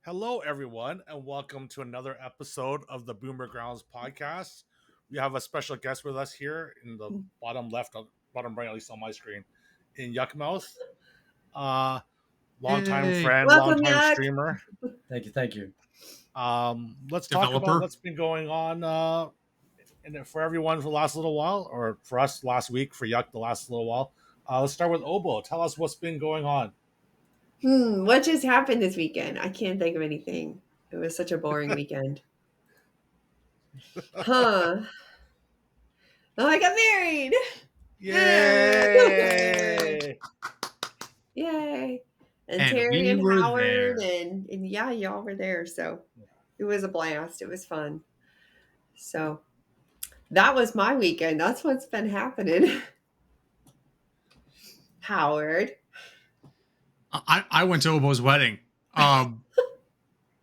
Hello, everyone, and welcome to another episode of the Boomer Grounds podcast. We have a special guest with us here in the bottom left, bottom right, at least on my screen, in Yukmouth. Uh, Longtime Yay. friend, Welcome, longtime Yak. streamer. Thank you. Let's talk about Developer. what's been going on and for everyone for the last little while, or for us last week, for Yuck the last little while. Let's start with Obo. Tell us what's been going on. What just happened this weekend? I can't think of anything. It was such a boring weekend. Huh. Oh, I got married. Yay! Yay. And And Terry we and were Howard there. and yeah, y'all were there. So it was a blast. It was fun. So that was my weekend. That's what's been happening. Howard. I went to Obo's wedding. I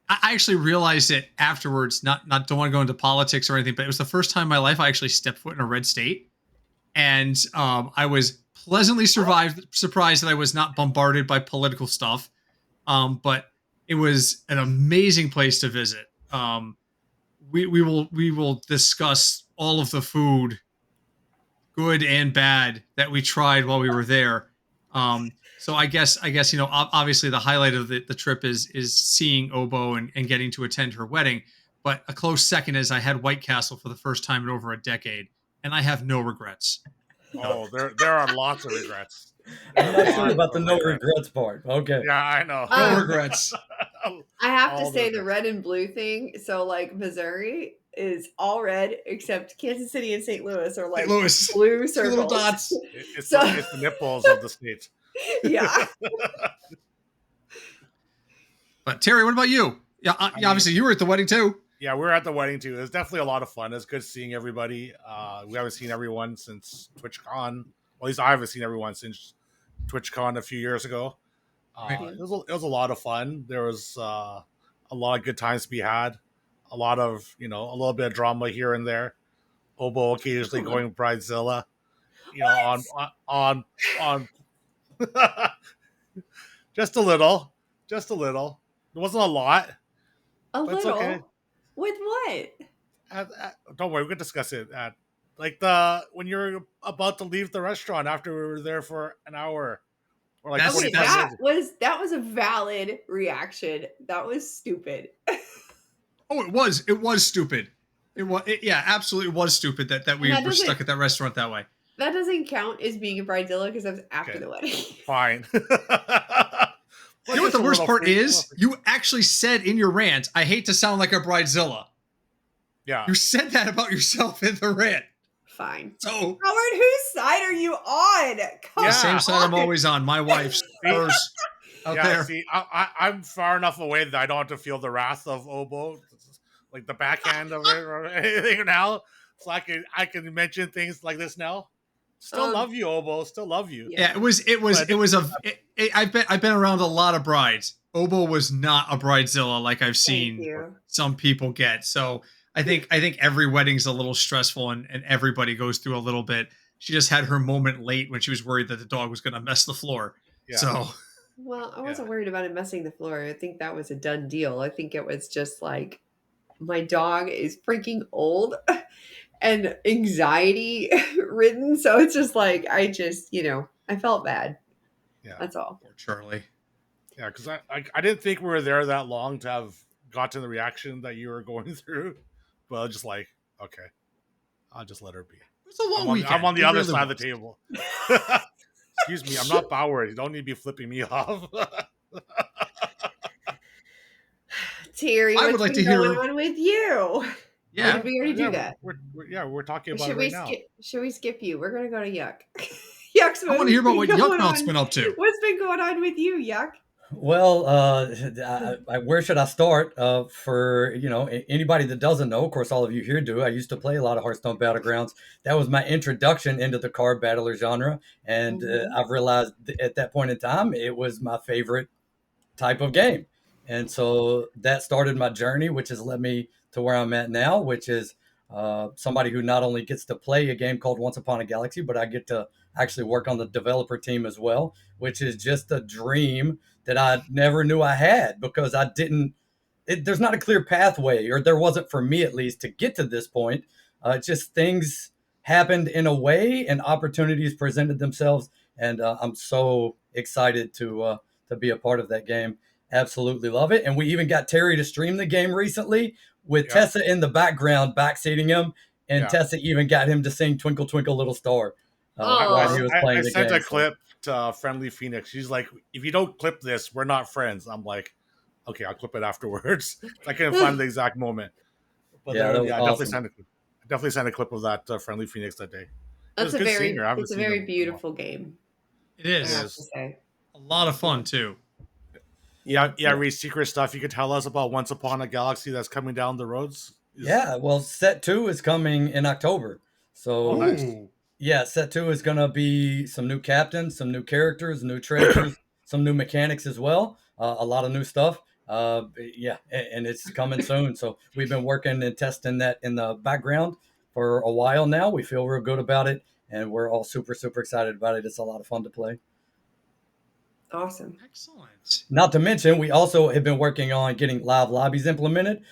actually realized it afterwards. Not don't want to go into politics or anything, but it was the first time in my life I actually stepped foot in a red state, and I was pleasantly surprised that I was not bombarded by political stuff. But it was an amazing place to visit. We will discuss all of the food, good and bad, that we tried while we were there. So I guess obviously the highlight of the trip is seeing Obo and getting to attend her wedding. But a close second is I had White Castle for the first time in over a decade, and I have no regrets. Oh, there are lots of regrets. I'm not sure about the no regrets part. Okay. Yeah, I know. No regrets. I have to All say the- the red and blue thing. So like Missouri is all red, except Kansas City and St. Louis are like St. Louis. blue Two circles. little dots. It's, So- it's the nipples of the state. Yeah. But Terry, what about you? Yeah, obviously you were at the wedding too. Yeah, we were at the wedding too. It was definitely a lot of fun. It's good seeing everybody. We haven't seen everyone since TwitchCon. Well, at least I haven't seen everyone since TwitchCon a few years ago. Right. It was a lot of fun. There was a lot of good times to be had. A lot of a little bit of drama here and there. Obo occasionally going bridezilla. On just a little. It wasn't a lot. A But it's little. okay. With what? Don't worry, we can discuss it at when you're about to leave the restaurant after we were there for an hour or like That's- Okay, 45 minutes. that was a valid reaction. That was stupid. Oh, it was stupid. Yeah, absolutely was stupid that we That were doesn't- stuck at that restaurant that way. That doesn't count as being a bridezilla because that was after Okay. the wedding. Fine. You know what the worst part is? You actually said in your rant, "I hate to sound like a bridezilla." Yeah. You said that about yourself in the rant. Fine. So Howard, whose side are you on? Come Yeah. the same side I'm on. always on. My wife's, hers, out Yeah, there. see, I'm far enough away that I don't have to feel the wrath of Obo, like the backhand of it or anything now. So I can mention things like this now. Still love you, Obo. Still love you. Yeah. Yeah, I've been around a lot of brides. Obo was not a bridezilla like I've Thank seen you. some people get. So I think every wedding's a little stressful and everybody goes through a little bit. She just had her moment late when she was worried that the dog was going to mess the floor. Yeah. So Well, I wasn't worried about it messing the floor. I think that was a done deal. I think it was just like my dog is freaking old and anxiety ridden. So it's just like, I felt bad. Yeah. That's all. poor Charlie. Yeah, because I didn't think we were there that long to have gotten the reaction that you were going through. But I was just like, okay, I'll just let her be. It was a long weekend. I'm on the It other really side of was. the table. Excuse me, I'm not powered. You don't need to be flipping me off. Terry, I what's would like been to hear- going on with you? Or Yeah. did we already do that? We're talking about Should it we right now. should we skip you? We're gonna go to Yuck. Yuck's I want to hear about what been going Yukmouth's on. been up to. What's been going on with you, Yuck? Well, where should I start? For anybody that doesn't know, of course, all of you here do. I used to play a lot of Hearthstone Battlegrounds. That was my introduction into the card battler genre, and I've realized at that point in time it was my favorite type of game, and so that started my journey, which has led me to where I'm at now, which is somebody who not only gets to play a game called Once Upon a Galaxy, but I get to actually work on the developer team as well, which is just a dream that I never knew I had because I didn't there's not a clear pathway, or there wasn't for me at least, to get to this point. Just things happened in a way, and opportunities presented themselves, and I'm so excited to be a part of that game. Absolutely love it. And we even got Terry to stream the game recently with Tessa in the background backseating him, and Tessa even got him to sing "Twinkle Twinkle Little Star" while he was playing the game. I sent a clip to Friendly Phoenix. She's like, "If you don't clip this, we're not friends." I'm like, "Okay, I'll clip it afterwards." I can't find the exact moment, but I definitely sent a clip of that Friendly Phoenix that day. It's a very beautiful game. It is. I have to say. A lot of fun too. Yeah, read secret stuff. You could tell us about Once Upon a Galaxy that's coming down the roads. Yeah, well, set 2 is coming in October. So, nice. Yeah, set 2 is going to be some new captains, some new characters, new treasures, some new mechanics as well. A lot of new stuff. Yeah, and it's coming soon. So we've been working and testing that in the background for a while now. We feel real good about it, and we're all super, super excited about it. It's a lot of fun to play. Awesome. Excellent. Not to mention, we also have been working on getting live lobbies implemented.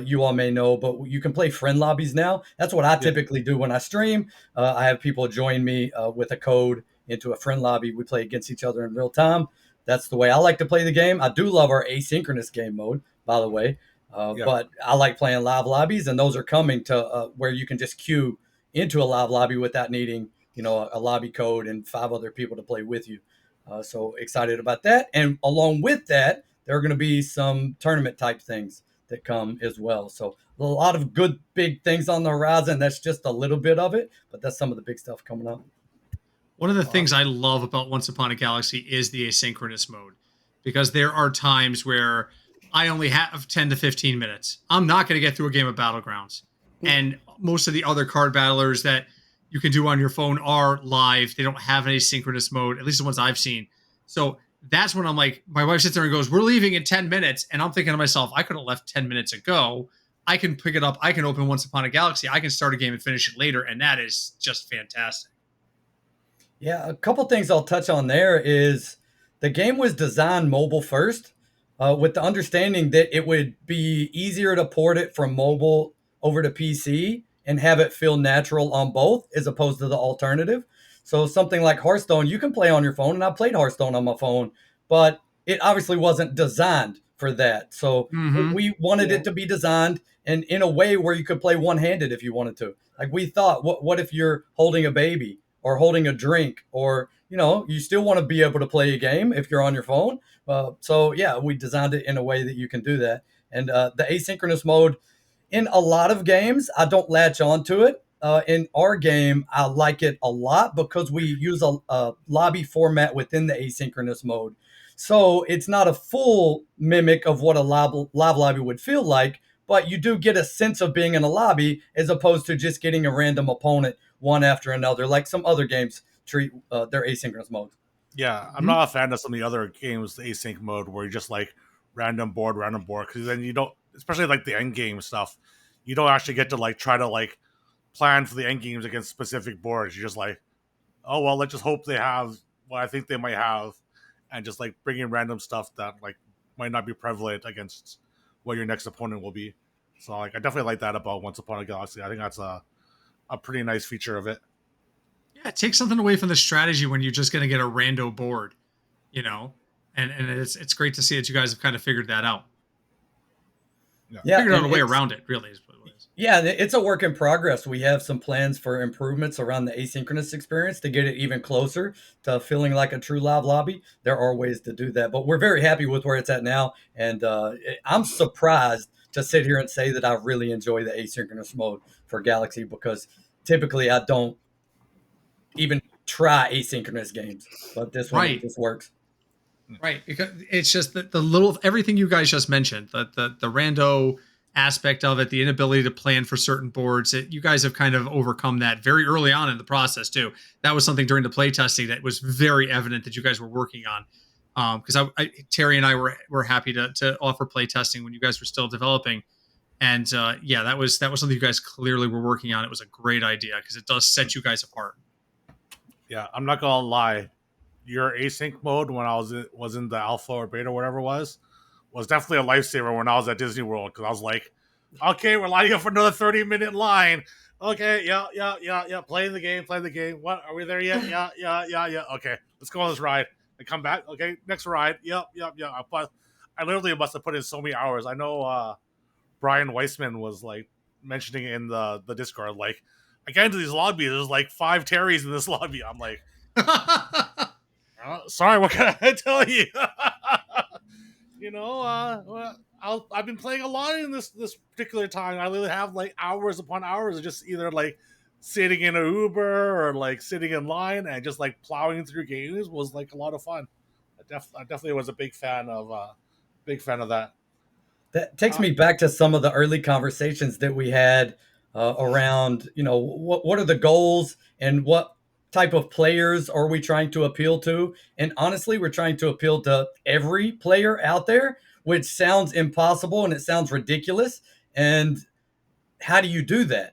You all may know, but you can play friend lobbies now. That's what I typically do when I stream. I have people join me with a code into a friend lobby. We play against each other in real time. That's the way I like to play the game. I do love our asynchronous game mode, by the way. But I like playing live lobbies, and those are coming to where you can just queue into a live lobby without needing, a lobby code and 5 other people to play with you. So excited about that. And along with that, there are going to be some tournament type things that come as well. So a lot of good big things on the horizon. That's just a little bit of it, but that's some of the big stuff coming up. One of the things I love about Once Upon a Galaxy is the asynchronous mode, because there are times where I only have 10 to 15 minutes. I'm not going to get through a game of Battlegrounds. And most of the other card battlers that you can do on your phone are live. They don't have an asynchronous mode, at least the ones I've seen. So that's when I'm like, my wife sits there and goes, "We're leaving in 10 minutes. And I'm thinking to myself, I could have left 10 minutes ago. I can pick it up. I can open Once Upon a Galaxy. I can start a game and finish it later. And that is just fantastic. Yeah, a couple things I'll touch on there is the game was designed mobile first, with the understanding that it would be easier to port it from mobile over to PC and have it feel natural on both as opposed to the alternative. So something like Hearthstone, you can play on your phone, and I played Hearthstone on my phone, but it obviously wasn't designed for that. So we wanted it to be designed in a way where you could play one-handed if you wanted to. Like we thought, what if you're holding a baby or holding a drink, or you still want to be able to play a game if you're on your phone. So yeah, we designed it in a way that you can do that. And the asynchronous mode, in a lot of games, I don't latch onto it. In our game, I like it a lot because we use a lobby format within the asynchronous mode. So it's not a full mimic of what a live lobby would feel like, but you do get a sense of being in a lobby as opposed to just getting a random opponent one after another, like some other games treat their asynchronous modes. Yeah, I'm not a fan of some of the other games, the async mode, where you just like random board, because then you don't, especially like the end game stuff, you don't actually get to like try to like plan for the end games against specific boards. You're just like, oh well, let's just hope they have what I think they might have, and just like bring in random stuff that like might not be prevalent against what your next opponent will be. So like I definitely like that about Once Upon a Galaxy. I think that's a pretty nice feature of it. Yeah, it takes something away from the strategy when you're just going to get a rando board, and it's great to see that you guys have kind of figured that out. Yeah, figured out a way around it, really. Is what it is. Yeah, it's a work in progress. We have some plans for improvements around the asynchronous experience to get it even closer to feeling like a true live lobby. There are ways to do that, but we're very happy with where it's at now. And I'm surprised to sit here and say that I really enjoy the asynchronous mode for Galaxy, because typically I don't even try asynchronous games, but this one just works. Right, because it's just the little everything you guys just mentioned, the rando aspect of it, the inability to plan for certain boards. You guys have kind of overcome that very early on in the process too. That was something during the play testing that was very evident that you guys were working on. Because Terry and I were happy to offer play testing when you guys were still developing. And that was something you guys clearly were working on. It was a great idea because it does set you guys apart. Yeah, I'm not gonna lie. Your async mode when I was in the alpha or beta or whatever it was was definitely a lifesaver when I was at Disney World because I was like, okay, we're lining up for another 30-minute line. Okay, yeah. Playing the game, playing the game. What, are we there yet? Yeah. Okay, let's go on this ride. I come back. Okay, next ride. Yep. I literally must have put in so many hours. I know Brian Weissman was like mentioning in the Discord, like, I get into these lobbies, there's like 5 Terrys in this lobby. I'm like, sorry, what can I tell you? I've been playing a lot in this particular time. I literally have like hours upon hours of just either like sitting in an Uber or like sitting in line and just like plowing through games was like a lot of fun. I definitely was a big fan of that. That takes Uh, me back to some of the early conversations that we had around, what are the goals and what type of players are we trying to appeal to? And honestly, we're trying to appeal to every player out there, which sounds impossible and it sounds ridiculous. And how do you do that?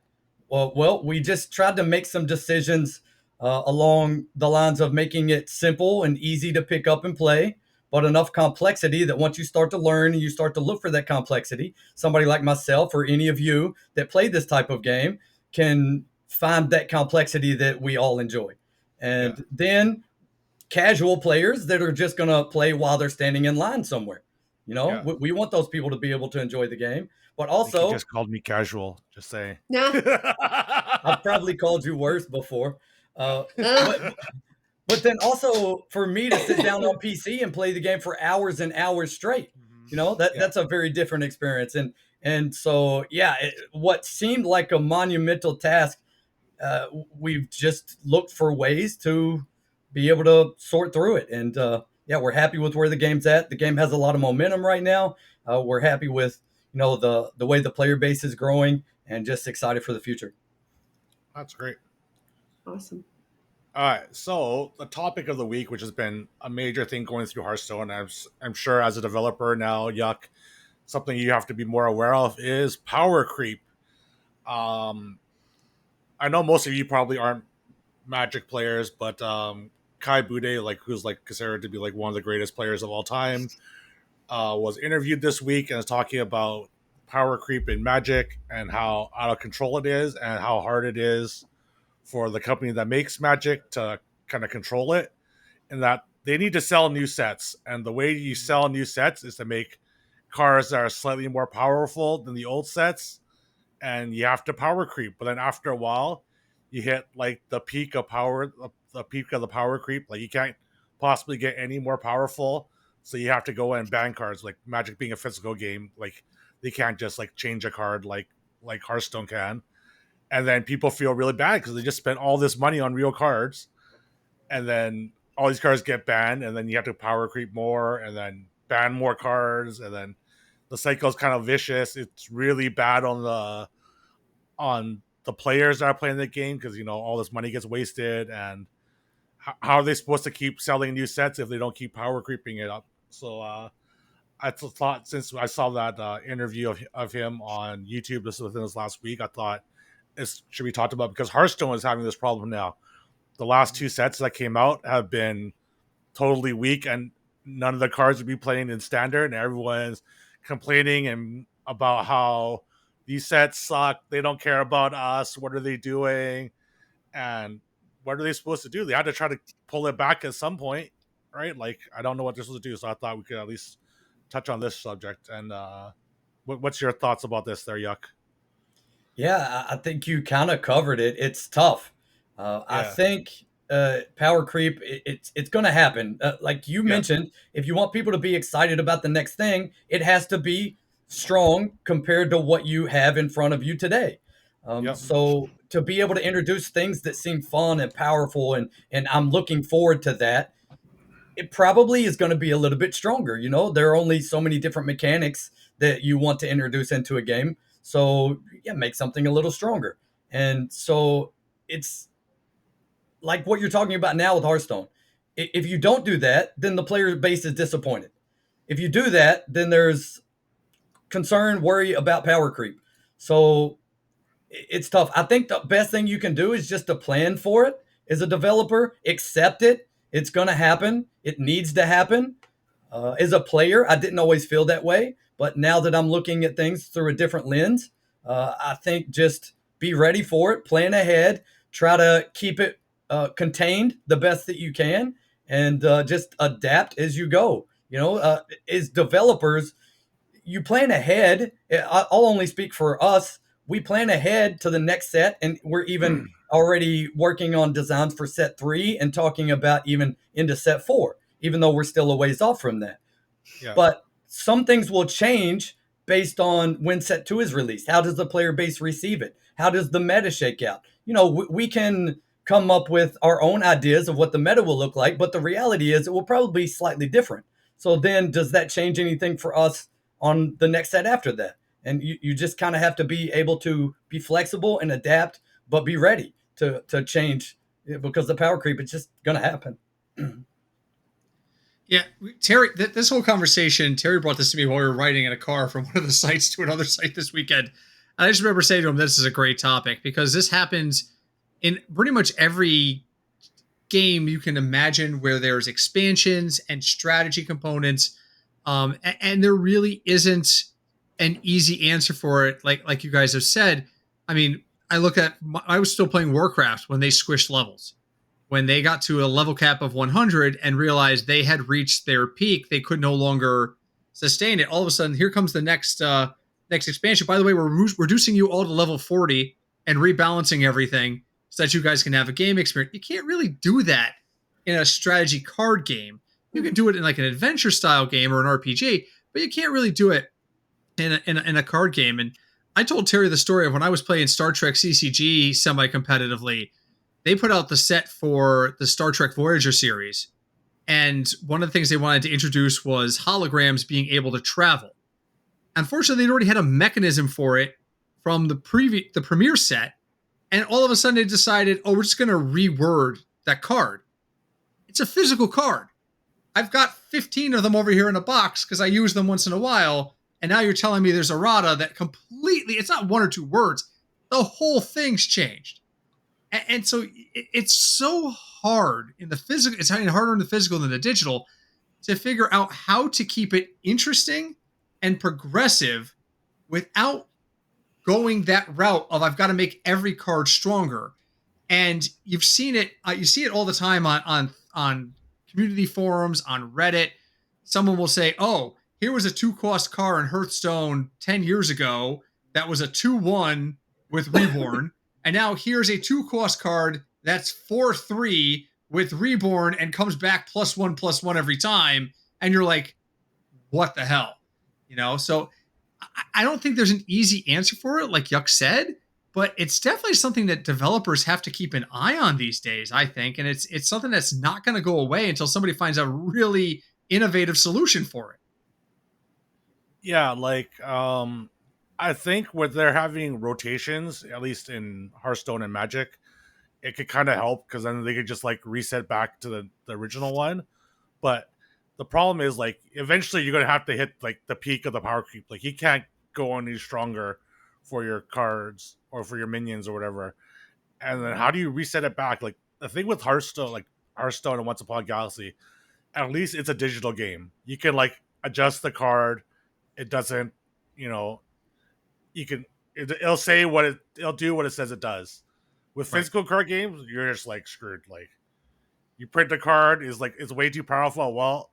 Well, we just tried to make some decisions along the lines of making it simple and easy to pick up and play, but enough complexity that once you start to learn and you start to look for that complexity, somebody like myself or any of you that play this type of game can find that complexity that we all enjoy. yeah, And then casual players that are just going to play while they're standing in line somewhere. yeah. We want those people to be able to enjoy the game, but I think he also just called me casual. Just saying. Nah. I've probably called you worse before. Uh, Uh, but but then also for me to sit down on PC and play the game for hours and hours straight, Yeah, that's a very different experience. And so yeah, what seemed like a monumental task, we've just looked for ways to be able to sort through it. And yeah, we're happy with where the game's at. The game has a lot of momentum right now. We're happy with the way the player base is growing, and just excited for the future. that's great. awesome. All right, so the topic of the week, which has been a major thing going through Hearthstone, I'm sure as a developer now, Yuck, something you have to be more aware of is power creep. Um, I know most of you probably aren't Magic players, but Kai Bude, like who's like considered to be like one of the greatest players of all time, was interviewed this week and is talking about power creep in Magic and how out of control it is and how hard it is for the company that makes Magic to kind of control it, and that they need to sell new sets. And the way you sell new sets is to make cards that are slightly more powerful than the old sets, and you have to power creep. But then after a while, you hit like the peak of power, the peak of the power creep. Like you can't possibly get any more powerful, so you have to go and ban cards. Like Magic being a physical game, like they can't just like change a card like Hearthstone can. And then people feel really bad because they just spent all this money on real cards, and then all these cards get banned, and then you have to power creep more, and then ban more cards, and then the cycle is kind of vicious. It's really bad on the players that are playing the game because all this money gets wasted, and how are they supposed to keep selling new sets if they don't keep power creeping it up? So I thought, since I saw that interview of him on YouTube this within this last week, I thought it should be talked about because Hearthstone is having this problem now. The last 2 sets that came out have been totally weak, and none of the cards would be playing in standard, and everyone's complaining and about how these sets suck. They don't care about us. What are they doing? And what are they supposed to do? They had to try to pull it back at some point, right? Like, I don't know what they're supposed to do, so I thought we could at least touch on this subject. And what's your thoughts about this there, Yuck? Yeah, I think you kind of covered it. It's tough. I Yeah, think power creep, it's going to happen. Like you yeah, mentioned, if you want people to be excited about the next thing, it has to be strong compared to what you have in front of you today. yep, So to be able to introduce things that seem fun and powerful, and I'm looking forward to that, it probably is going to be a little bit stronger. There are only so many different mechanics that you want to introduce into a game. So yeah, make something a little stronger. And so it's like what you're talking about now with Hearthstone. If you don't do that, then the player base is disappointed. If you do that, then there's concern, worry about power creep. So it's tough. I think the best thing you can do is just to plan for it as a developer, accept it. It's going to happen. It needs to happen. As a player, I didn't always feel that way, but now that I'm looking at things through a different lens, I think just be ready for it, plan ahead, try to keep it contained the best that you can, and just adapt as you go. As developers, you plan ahead. I'll only speak for us. We plan ahead to the next set, and we're even already working on designs for set 3 and talking about even into set 4, even though we're still a ways off from that. Yeah. But some things will change based on when set 2 is released. How does the player base receive it? How does the meta shake out? We can come up with our own ideas of what the meta will look like, but the reality is it will probably be slightly different. So then does that change anything for us on the next set after that? And you just kind of have to be able to be flexible and adapt, but be ready to change, because the power creep is just going to happen. Yeah, Terry, this whole conversation, Terry brought this to me while we were riding in a car from one of the sites to another site this weekend. And I just remember saying to him, this is a great topic, because this happens in pretty much every game you can imagine where there's expansions and strategy components. And there really isn't an easy answer for it. Like you guys have said, I mean, I was still playing Warcraft when they squished levels. When they got to a level cap of 100 and realized they had reached their peak, they could no longer sustain it. All of a sudden, here comes the next expansion. By the way, we're reducing you all to level 40 and rebalancing everything so that you guys can have a game experience. You can't really do that in a strategy card game. You can do it in like an adventure style game or an RPG, but you can't really do it in a card game. And I told Terry the story of when I was playing Star Trek CCG semi-competitively. They put out the set for the Star Trek Voyager series. And one of the things they wanted to introduce was holograms being able to travel. Unfortunately, they'd already had a mechanism for it from the premiere set. And all of a sudden they decided, we're just going to reword that card. It's a physical card. I've got 15 of them over here in a box because I use them once in a while. And now you're telling me there's errata that completely, it's not one or two words. The whole thing's changed. And so it's so hard in the physical, it's harder in the physical than the digital to figure out how to keep it interesting and progressive without going that route of I've got to make every card stronger. And you've seen it, you see it all the time on community forums, on Reddit. Someone will say, here was a 2-cost car in Hearthstone 10 years ago that was a 2-1 with Reborn. And now here's a 2-cost card that's 4-3 with Reborn and comes back +1/+1 every time. And you're like, what the hell? So I don't think there's an easy answer for it, like Yuk said, but it's definitely something that developers have to keep an eye on these days, I think. And it's something that's not going to go away until somebody finds a really innovative solution for it. Yeah, I think where they're having rotations, at least in Hearthstone and Magic, it could kind of help because then they could just reset back to the original one. But the problem is eventually you're gonna have to hit the peak of the power creep. You can't go any stronger for your cards or for your minions or whatever. And then how do you reset it back? The thing with Hearthstone, Hearthstone and Once Upon a Galaxy, at least it's a digital game. You can adjust the card. It doesn't, it'll say it'll do what it says it does. With physical card games, you're just screwed. You print a card it's way too powerful. Well,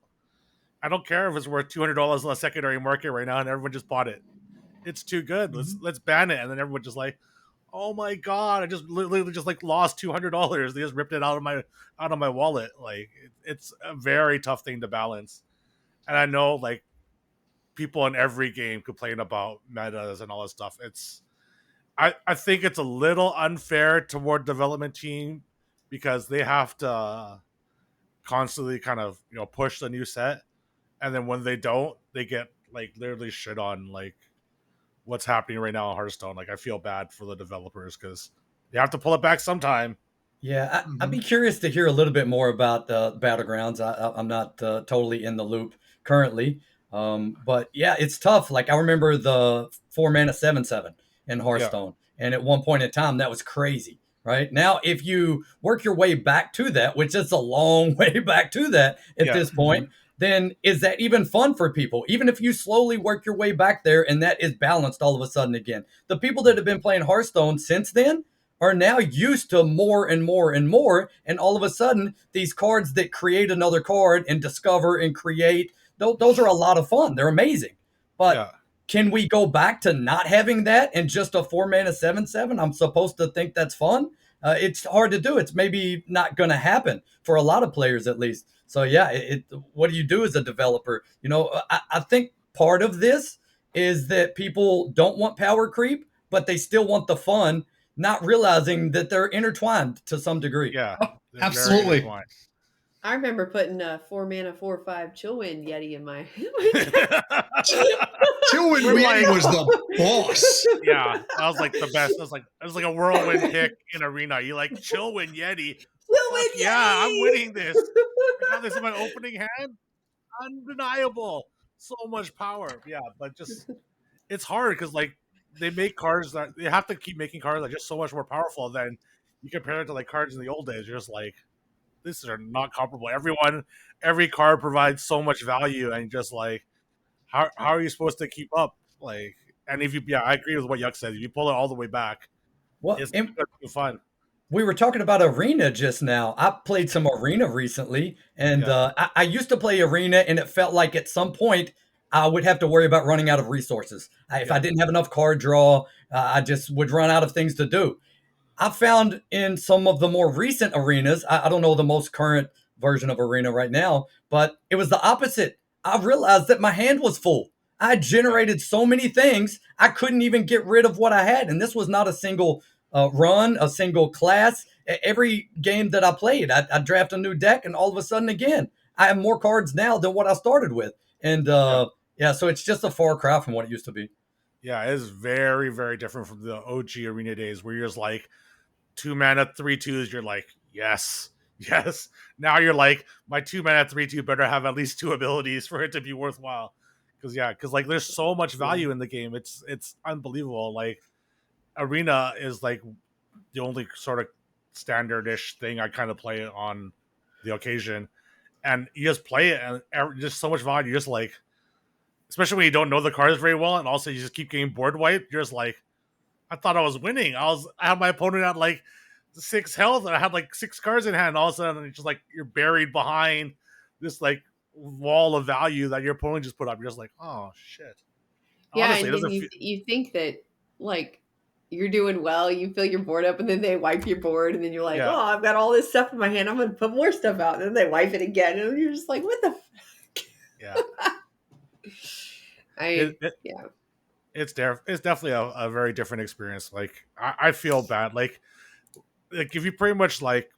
I don't care if it's worth $200 on the secondary market right now and everyone just bought it. It's too good. Let's ban it. And then everyone just oh my god, I just literally just lost $200. They just ripped it out of my wallet. It's a very tough thing to balance. And I know people in every game complain about metas and all that stuff. I think it's a little unfair toward development team because they have to constantly kind of push the new set, and then when they don't, they get literally shit on what's happening right now in Hearthstone. I feel bad for the developers because they have to pull it back sometime. Yeah, I'd be curious to hear a little bit more about the Battlegrounds. I'm not totally in the loop currently. But yeah, it's tough. I remember the 4-mana 7/7 in Hearthstone. Yeah. And at one point in time, that was crazy, right? Now, if you work your way back to that, which is a long way back to that at this point, then is that even fun for people? Even if you slowly work your way back there and that is balanced all of a sudden again. The people that have been playing Hearthstone since then are now used to more and more and more. And all of a sudden, these cards that create another card and discover and create, those are a lot of fun. They're amazing. But Yeah. can we go back to not having that and just a 4-mana 7/7? I'm supposed to think that's fun. It's hard to do. It's maybe not going to happen for a lot of players, at least. So yeah, what do you do as a developer? I think part of this is that people don't want power creep, but they still want the fun, not realizing that they're intertwined to some degree. Yeah. Oh, They're very absolutely. intertwined. I remember putting a 4-mana 4/5 Chillwind Yeti in my. Chillwind Yeti was the boss. Yeah, that was like the best. It was like a whirlwind pick in arena. You like Chillwind Yeti? Chillwind Yeti! Yeah, I'm winning this. I got this in my opening hand. Undeniable. So much power. Yeah, but just it's hard because like they make cards that they have to keep making cards that are just so much more powerful than you compare it to like cards in the old days. You're just like, these are not comparable. Every card provides so much value, and just like how are you supposed to keep up? Like, and if you, yeah, I agree with what Yuck said. If you pull it all the way back, Well, it's gonna be fun. we were talking about arena just now. I played some arena recently, and Yeah. I used to play arena, and it felt like at some point I would have to worry about running out of resources. If I Yeah. didn't have enough card draw, I just would run out of things to do. I found in some of the more recent arenas, I don't know the most current version of arena right now, but it was the opposite. I realized that my hand was full. I generated so many things, I couldn't even get rid of what I had. And this was not a single run, a single class. Every game that I played, I draft a new deck, and all of a sudden, again, I have more cards now than what I started with. And yeah, so it's just a far cry from what it used to be. Yeah, it is very, very different from the OG arena days where you're just like 2-mana 3/2s. You're like, yes, yes. Now you're like, my 2-mana 3/2 better have at least two abilities for it to be worthwhile. Because like there's so much value in the game. It's unbelievable. Like arena is like the only sort of standardish thing I kind of play on the occasion, and you just play it and just so much value. You're just like, especially when you don't know the cards very well, and also you just keep getting board wiped. You're just like, I thought I was winning. I had my opponent at like 6 health, and I had like 6 cards in hand. And all of a sudden, it's just like you're buried behind this like wall of value that your opponent just put up. You're just like, oh shit. Yeah, Honestly, it and then doesn't you feel. you think that like you're doing well, you fill your board up, and then they wipe your board, and then you're like, Yeah. oh, I've got all this stuff in my hand. I'm gonna put more stuff out, and then they wipe it again, and you're just like, what the? Yeah. I It, yeah. it's definitely a very different experience. Like I feel bad. Like if you pretty much like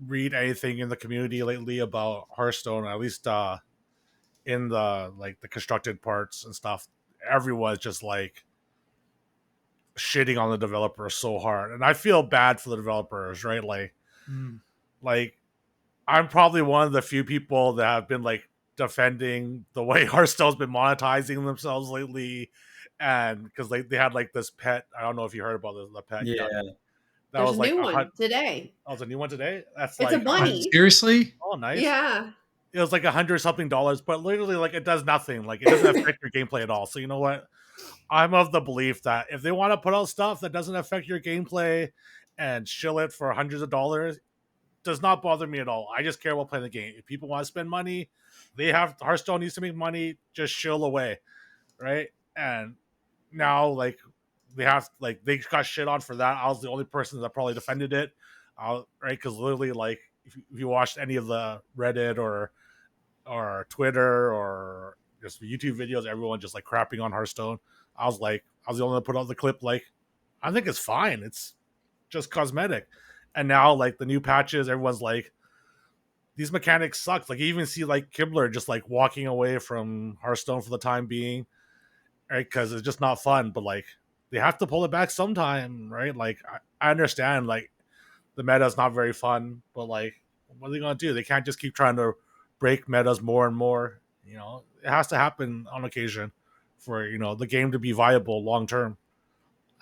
read anything in the community lately about Hearthstone, at least in the like the constructed parts and stuff, everyone's just like shitting on the developer so hard, and I feel bad for the developers, right? Like I'm probably one of the few people that have been like defending the way Hearthstone's been monetizing themselves lately, and because they had like this pet. I don't know if you heard about the pet. Yeah. That There's was a like new one today. Oh, it's a new one today. That's It's a like bunny. Seriously? oh, nice. Yeah. It was like $100-something, but literally like it does nothing. Like it doesn't affect your gameplay at all. So you know what? I'm of the belief that if they want to put out stuff that doesn't affect your gameplay and shill it for hundreds of dollars, does not bother me at all. I just care about playing the game. If people want to spend money, Hearthstone needs to make money, just shill away, right? And now like they got shit on for that. I was the only person that probably defended it, right? Because literally like if you watched any of the Reddit or Twitter or just YouTube videos, everyone just like crapping on Hearthstone. I was the only one that put out the clip like, I think it's fine. It's just cosmetic. And now like the new patches, everyone's like, these mechanics suck. Like you even see like Kibler just like walking away from Hearthstone for the time being, right? Because it's just not fun. But like they have to pull it back sometime, right? Like I understand like the meta is not very fun, but like what are they gonna do? They can't just keep trying to break metas more and more. You know, it has to happen on occasion for the game to be viable long term.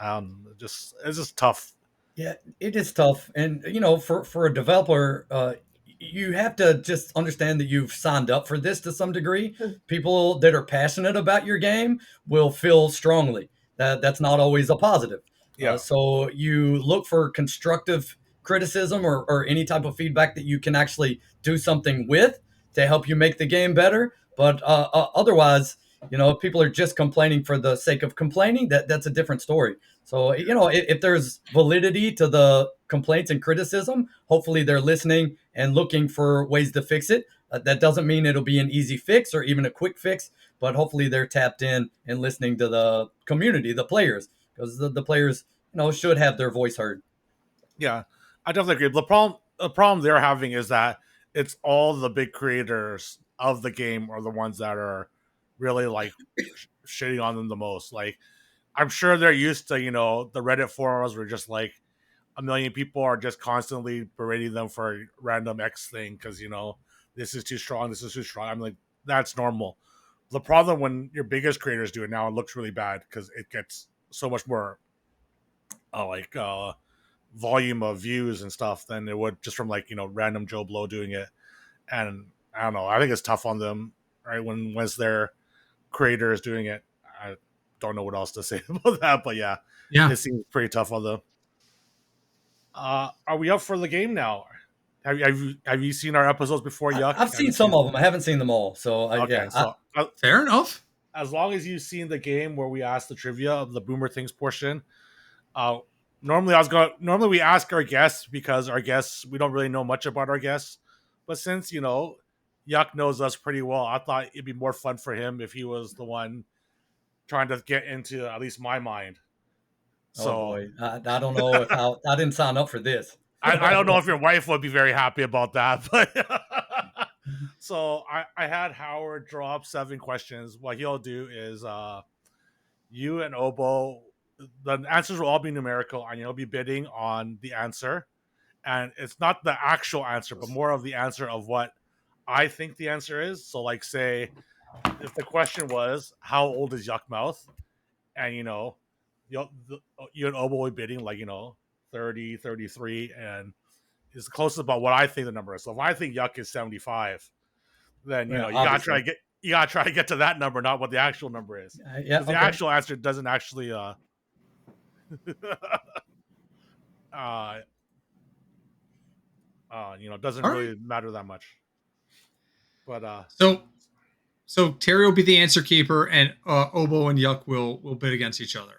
It's just tough. Yeah, it is tough. And for a developer, you have to just understand that you've signed up for this to some degree. People that are passionate about your game will feel strongly that that's not always a positive. Yeah. So you look for constructive criticism or any type of feedback that you can actually do something with to help you make the game better. But otherwise, if people are just complaining for the sake of complaining, that's a different story. So, if there's validity to the complaints and criticism, hopefully they're listening and looking for ways to fix it. That doesn't mean it'll be an easy fix or even a quick fix, but hopefully they're tapped in and listening to the community, the players, because the players, should have their voice heard. Yeah, I definitely agree. The problem they're having is that it's all the big creators of the game are the ones that are really like shitting on them the most. Like, I'm sure they're used to, the Reddit forums where just like a million people are just constantly berating them for a random X thing because, this is too strong, this is too strong. I'm like, that's normal. The problem when your biggest creators do it now, it looks really bad because it gets so much more volume of views and stuff than it would just from like, random Joe Blow doing it. And I don't know, I think it's tough on them, right? Once their creator is doing it. I don't know what else to say about that, but yeah, Yeah. it seems pretty tough on them. Are we up for the game now? Have you seen our episodes before, Yuck? I've seen some of them. I haven't seen them all. So, Okay, so Fair enough. as long as you've seen the game where we ask the trivia of the Boomer Things portion, uh, normally we ask our guests because our guests, we don't really know much about our guests, but since Yuck knows us pretty well, I thought it'd be more fun for him if he was the one trying to get into at least my mind. So, oh boy, I don't know if I didn't sign up for this. I don't know if your wife would be very happy about that, but so I had Howard draw up 7 questions. What he'll do is you and Obo, the answers will all be numerical, and you'll be bidding on the answer. And it's not the actual answer, but more of the answer of what I think the answer is. So, like, say if the question was, "How old is Yukmouth?" and you and Obo will be bidding like 30, 33, and is close about what I think the number is. So if I think Yuck is 75, then Yeah, you gotta obviously. try to get to that number, not what the actual number is. Yeah, Because the okay. actual answer doesn't actually uh doesn't All really right. matter that much. But So Terry will be the answer keeper, and Obo and Yuck will bid against each other.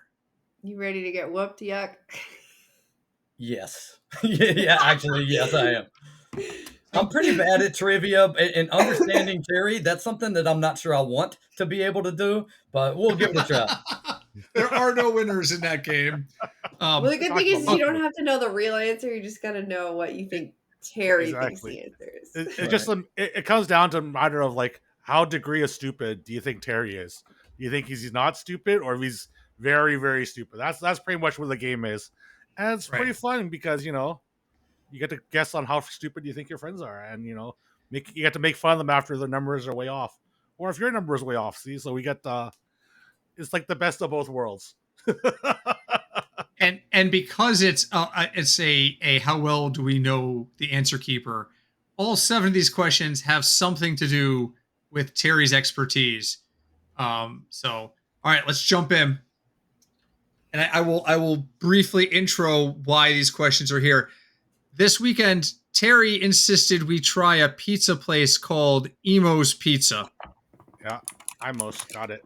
You ready to get whooped, Yuck? Yes. Yeah, actually, yes, I am. I'm pretty bad at trivia and understanding Terry. That's something that I'm not sure I want to be able to do, but we'll give it a try. There are no winners in that game. Well, the good thing is luck. you don't have to know the real answer. You just got to know what you think Terry thinks Exactly. the answer is. It just it comes down to a matter of like how degree of stupid do you think Terry is? Do you think he's not stupid or if he's very, very stupid? That's pretty much what the game is. And it's pretty Right. fun because, you get to guess on how stupid you think your friends are, and you get to make fun of them after their numbers are way off, or if your number is way off. See, so we get it's like the best of both worlds. And because it's a how well do we know the answer keeper, all 7 of these questions have something to do with Terry's expertise. So all right, let's jump in. And I will briefly intro why these questions are here. This weekend, Terry insisted we try a pizza place called Emo's Pizza. Yeah, I most got it.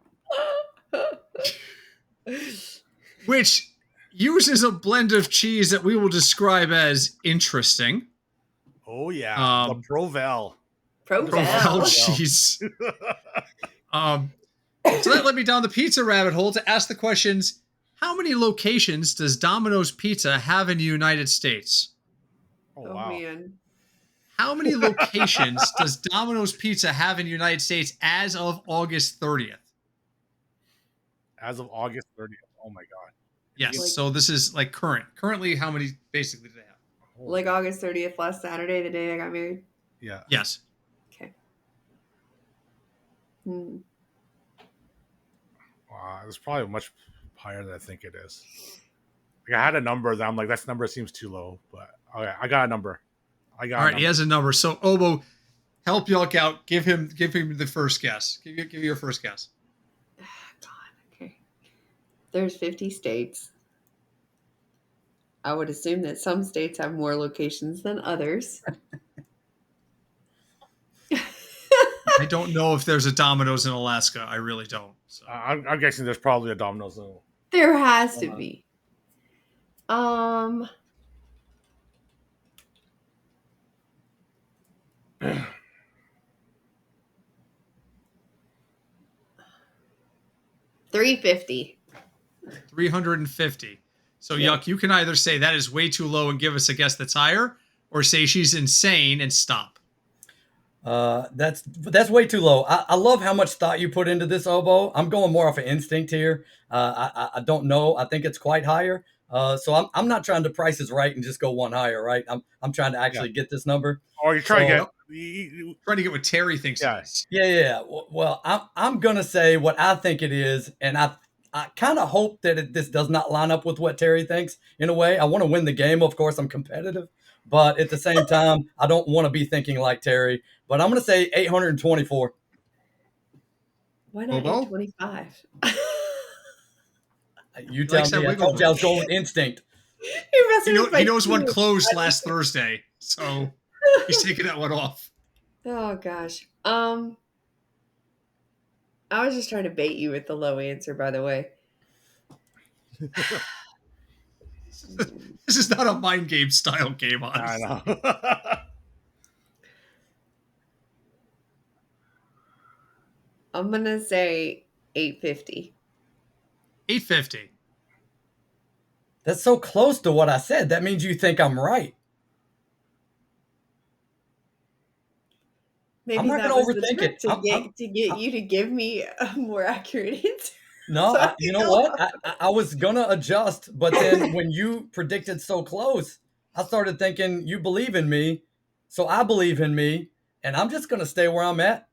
Which uses a blend of cheese that we will describe as interesting. Oh yeah, the Provel. Provel Provel. cheese. So that led me down the pizza rabbit hole to ask the questions: how many locations does Domino's Pizza have in the United States? Oh Oh wow. man. How many locations does Domino's Pizza have in the United States as of August 30th? As of August 30th. Oh my god. Yes. Like- So this is like current. Currently, how many basically do they have? Like August 30th, last Saturday, the day I got married. Yeah. Yes. Okay. Hmm. Wow, it's probably much higher than I think it is. Like I had a number that I'm like, that number seems too low, but okay, I got a number. I got All right, he has a number. So Obo, help Yuck out. Give him the first guess. Give you your first guess. God, okay. There's 50 states. I would assume that some states have more locations than others. I don't know if there's a Domino's in Alaska. I really don't. So. I'm guessing there's probably a Domino's. There has to be. 350. 350. So Yeah. Yuck, you can either say that is way too low and give us a guess that's higher, or say she's insane and stop. That's way too low. I love how much thought you put into this, Obo. I'm going more off of instinct here. I don't know. I think it's quite higher. So I'm not trying to price is right and just go one higher, right? I'm trying to actually get this number. Or you're trying So- Trying to get what Terry thinks Yeah. it is. Yeah. Well, I'm gonna say what I think it is, and I kind of hope that this does not line up with what Terry thinks. In a way, I want to win the game. Of course, I'm competitive, but at the same time, I don't want to be thinking like Terry. But I'm gonna say 824. Why not Obo? 825? You tell likes that me. I wiggle told you I was room. going with instinct. You're messing with my He knows one food. closed last Thursday, so he's taking that one off. Oh gosh. I was just trying to bait you with the low answer, by the way. This is not a mind game style game, I honestly. know. I'm gonna say 850. 850. That's so close to what I said. That means you think I'm right. Maybe I'm not that gonna was the overthink trick it. to I'm- get you to give me a more accurate answer. No, So you know what? I was gonna adjust, but then when you predicted so close, I started thinking you believe in me, so I believe in me, and I'm just gonna stay where I'm at.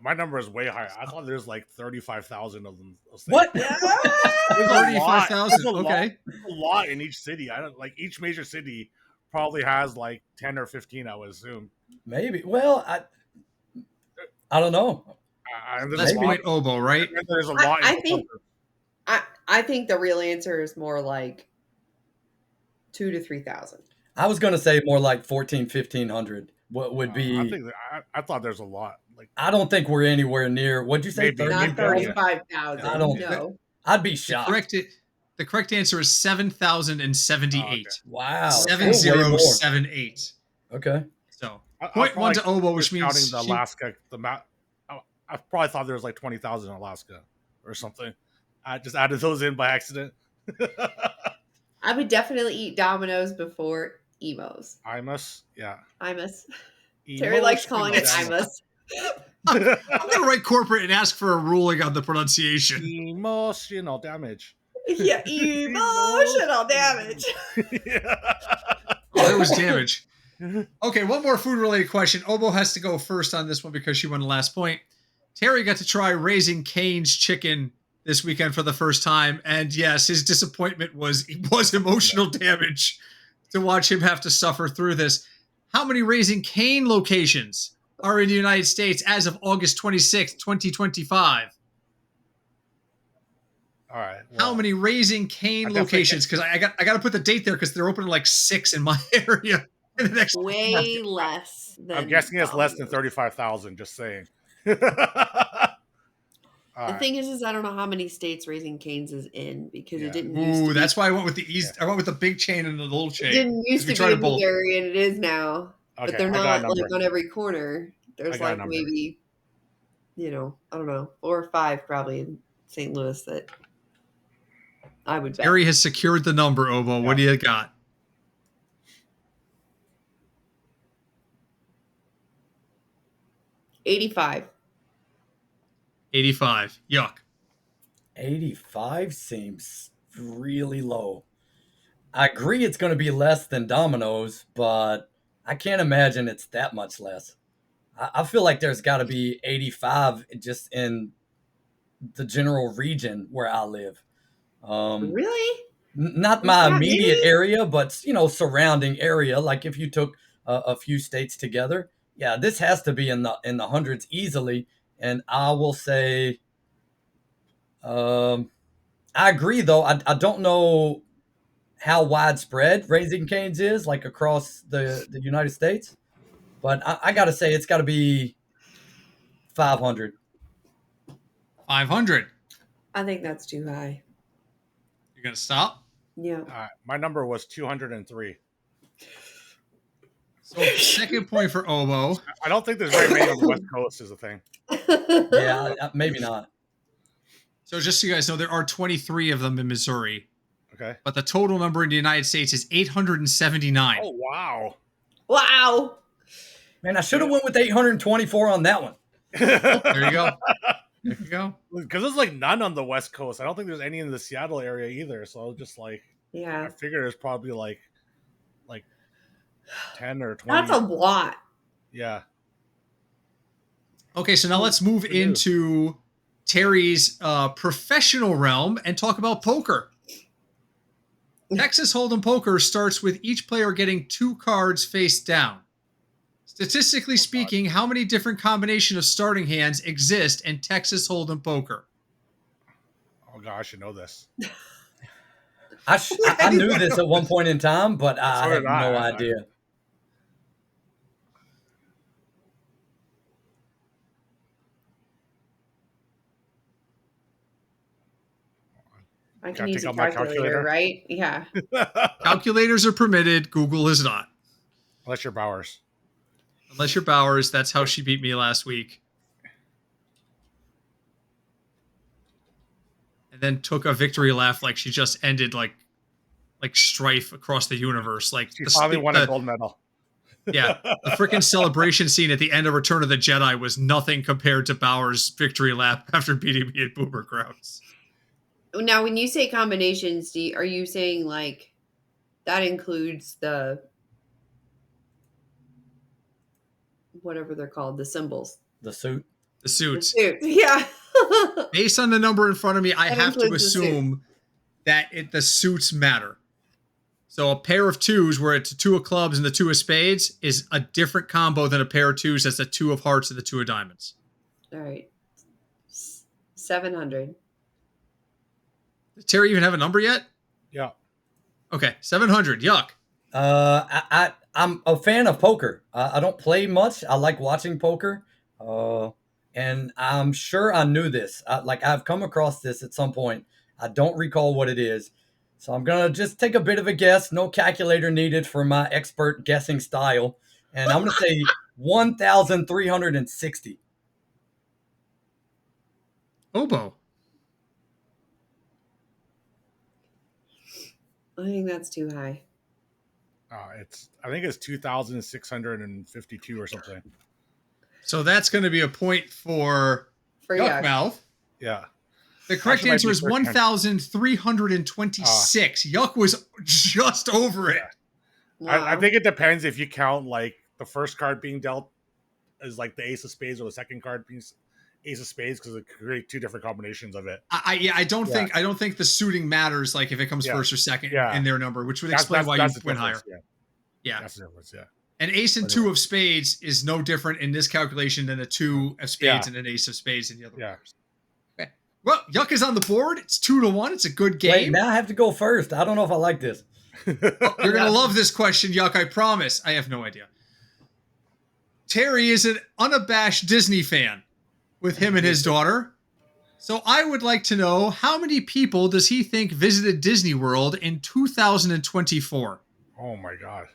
My number is way higher. I thought there's like 35,000 of them. What? There's a lot. 35,000. There's a lot. Okay. There's a lot in each city. I don't like each major city probably has like 10 or 15. I would assume. Maybe. Well, I don't know. And there's Let's a lot. point Obo, right? And there's a lot. I in think I think the real answer is more like 2,000 to 3,000. I was gonna say more like 1,500. What would be? I thought there's a lot. Like I don't think we're anywhere near. What'd you say? Maybe. 30? Not Yeah. 35,000. I don't- No. I'd be The shocked. correct answer is 7,078. Wow. Seven Way zero more. 7 8. Okay. So I was point one to probably Obo, which means counting the she- Alaska. I probably thought there was like 20,000 in Alaska or something. I just added those in by accident. I would definitely eat Domino's before Emos. Imus, yeah. Imus. Terry likes calling it Emotional Imus. I'm going to write corporate and ask for a ruling on the pronunciation. Emotional damage. Yeah, emotional damage. Oh, there was damage. Okay, one more food-related question. Obo has to go first on this one because she won the last point. Terry got to try Raising Cane's chicken this weekend for the first time, and yes, his disappointment was emotional damage to watch him have to suffer through this. How many Raising Cane locations are in the United States as of August 26th, 2025? All right. How many Raising Cane I definitely locations? Because I got to put the date there because they're opening like 6 in my area in the next Way less than. I'm guessing it's less than Domino's. 35,000. Just saying. The thing is I don't know how many states Raising Cane's is in because Yeah. it didn't used to Ooh, be. that's why I went with the east. I went with the big chain and the little It chain. didn't used we to tried be it in both. the area, and it is now. Okay, But they're I got a not number. like on every corner. There's I got a like number. maybe, I don't know, 4 or 5 probably in St. Louis that I would bet. Terry has secured the number, Obo. What do you got? 85. 85. Yuck. 85 seems really low. I agree it's going to be less than Domino's, but I can't imagine it's that much less. I feel like there's got to be 85 just in the general region where I live. Really? Not There's my that immediate many? area, but surrounding area. Like if you took a few states together. Yeah, this has to be in the hundreds easily. And I will say, I agree though. I don't know how widespread Raising Cane's is like across the United States, but I got to say it's got to be 500. 500. I think that's too high. You're going to stop? Yeah. My number was 203. So second point for Obo. I don't think there's very many on the West Coast is the thing. Yeah, maybe not. So just so you guys know, there are 23 of them in Missouri, Okay. but the total number in the United States is 879. Oh, wow. Wow. Man, I should have went with 824 on that one. There you go. There you go. Because there's like none on the West Coast. I don't think there's any in the Seattle area either. So I was just like, Yeah. I figure there's probably like 10 or 20. That's a lot. Yeah. Okay, so now let's move into Terry's professional realm and talk about poker. Texas Hold'em poker starts with each player getting 2 cards face down. Statistically speaking, how many different combinations of starting hands exist in Texas Hold'em poker? Oh gosh, I should know this. I knew this at one point in time, but I So have did no I. idea. I Gotta can use take a out my calculator, calculator. right? Yeah. Calculators are permitted. Google is not. Unless you're Bowers. Unless you're Bowers. That's how she beat me last week. And then took a victory laugh like she just ended like strife across the universe. Like She finally won a gold medal. Yeah, the freaking celebration scene at the end of Return of the Jedi was nothing compared to Bowers' victory lap after beating me at Boomer Grounds. Now, when you say combinations, are you saying like that includes the whatever they're called, the symbols? The suit. The suits. The suit. Yeah. Based on the number in front of me, I That have to includes the suit. assume that the suits matter. So a pair of 2s where it's a 2 of clubs and the 2 of spades is a different combo than a pair of 2s that's the 2 of hearts and the 2 of diamonds. All right. 700. Does Terry even have a number yet? Yeah. Okay, 700. Yuck. I'm a fan of poker. I don't play much. I like watching poker. And I'm sure I knew this. I've come across this at some point. I don't recall what it is. So I'm going to just take a bit of a guess. No calculator needed for my expert guessing style. And I'm going to say 1,360. Obo. I think that's too high. I think it's 2,652 or something. So that's going to be a point for Yukmouth. Yeah. The correct answer is 1,326. Yuck was just over it. Wow. I think it depends if you count like the first card being dealt as like the ace of spades or the second card being ace of spades, because it could create 2 different combinations of it. I don't think the suiting matters, like if it comes first or second in their number, which would explain why you went higher. Yeah. That's the difference, yeah. An ace and 2 of spades is no different in this calculation than a 2 of spades and an ace of spades in the other. Yeah. Okay. Well, Yuck is on the board. It's 2-1. It's a good game. Wait, now I have to go first. I don't know if I like this. You're going to love this question, Yuck. I promise. I have no idea. Terry is an unabashed Disney fan with him and his daughter. So I would like to know, how many people does he think visited Disney World in 2024? Oh my God.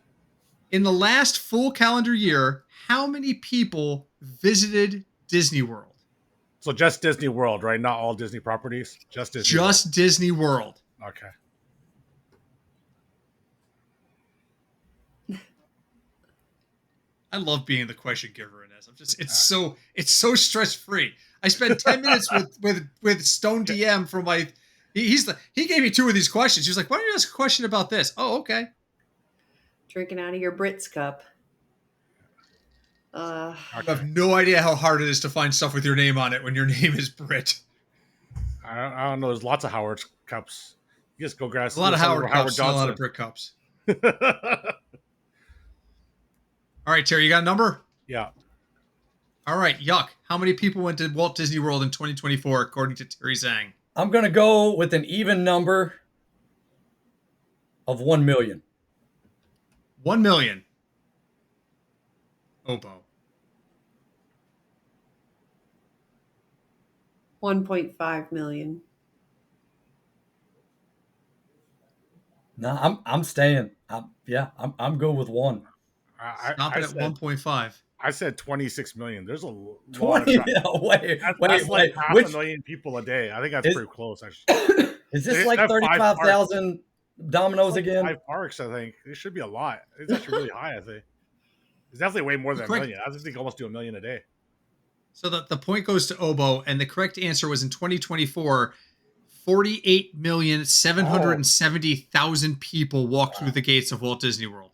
In the last full calendar year, how many people visited Disney World? So just Disney World, right? Not all Disney properties? Just Disney Just World. Disney World. Okay. I love being the question giver in this. It's so stress-free. I spent 10 minutes with Stone DM from my he gave me 2 of these questions. He was like, "Why don't you ask a question about this?" Oh, okay. Drinking out of your Brits cup. I have no idea how hard it is to find stuff with your name on it when your name is Brit. I don't know. There's lots of Howard cups. You just go grab a lot of Howard cups, not a lot of Brit cups. All right, Terry, you got a number? Yeah. All right, Yuck. How many people went to Walt Disney World in 2024, according to Terry Zhang? I'm going to go with an even number of 1 million. 1 million. Obo. 1.5 million. No, I'm staying. I'm good with 1. Stop it at 1.5. I said 26 million. There's a lot of 20. traffic. That's like half a million people a day. I think that's pretty close, actually. Is this like 35,000 dominoes again? 5 parks, I think. It should be a lot. It's actually really high, I think. It's definitely way more than a million. I just think almost do a million a day. So the point goes to Obo, and the correct answer was in 2024, 48,770,000 people walked through the gates of Walt Disney World.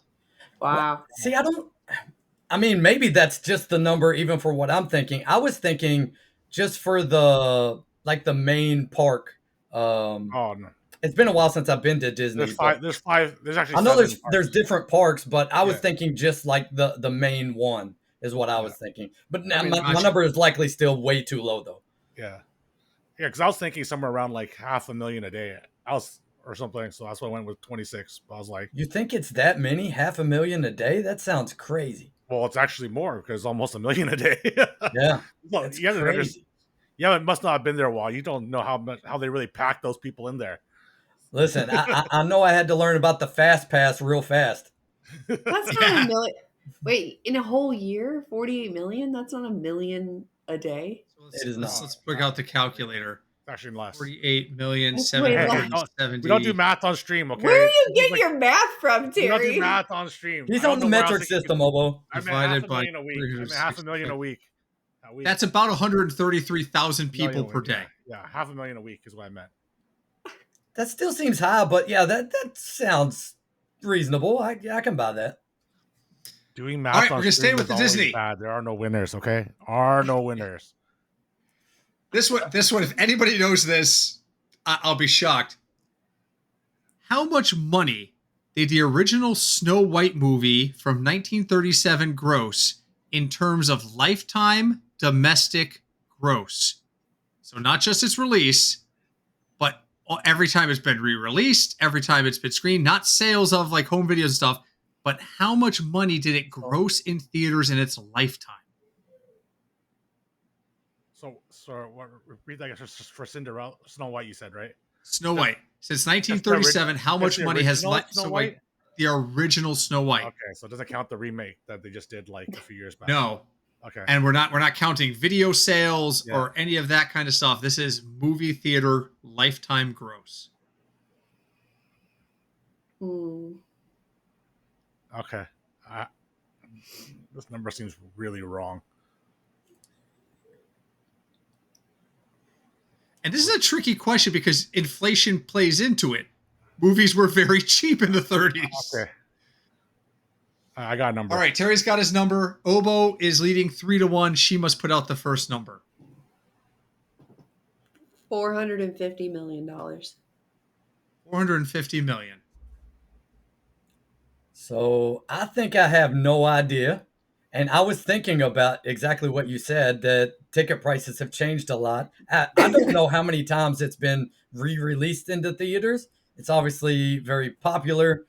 Wow. Well, see, maybe that's just the number even for what I'm thinking. I was thinking just for the main park. Oh, no. It's been a while since I've been to Disney. There's five. There's actually. I know there's different parks, but I was thinking just like the main one is what I was thinking. But my number is likely still way too low, though. Yeah, because I was thinking somewhere around like 500,000 a day. Or something. So that's why I went with 26. But I was like, you think it's that many? 500,000 a day? That sounds crazy. Well, it's actually more because almost a million a day. Yeah, well, that's crazy. It must not have been there a while. You don't know how they really pack those people in there. Listen, I know I had to learn about the fast pass real fast. That's not a million. Wait, in a whole year, 48 million? That's not a million a day. It is not. Let's break out the calculator. It's actually less. 48,770,000. We don't do math on stream, okay? Where are you getting your math from, Terry? We don't do math on stream. He's on the metric system, Obo. Divided by 500,000 a week. That's about 133,000 people per day. Yeah, 500,000 a week is what I meant. That still seems high, but yeah, that sounds reasonable. I can buy that. Doing math. All right, we're gonna stay with the Disney. Bad. There are no winners. Okay, are no winners. This one. If anybody knows this, I'll be shocked. How much money did the original Snow White movie from 1937 gross in terms of lifetime domestic gross? So not just its release, but every time it's been re-released, every time it's been screened, not sales of like home videos and stuff, but how much money did it gross in theaters in its lifetime? So repeat that for Cinderella, Snow White, you said, right? Snow White. Since 1937, how much money has Snow White? The original Snow White. Okay, so does it count the remake that they just did like a few years back? No. Okay. And we're not counting video sales or any of that kind of stuff. This is movie theater lifetime gross. Okay. This number seems really wrong. And this is a tricky question because inflation plays into it. Movies were very cheap in the 30s. Okay. I got a number. All right, Terry's got his number. Obo is leading 3-1. She must put out the first number. $450 million. $450 million. So I think I have no idea. And I was thinking about exactly what you said, that ticket prices have changed a lot. I don't know how many times it's been re-released into theaters. It's obviously very popular.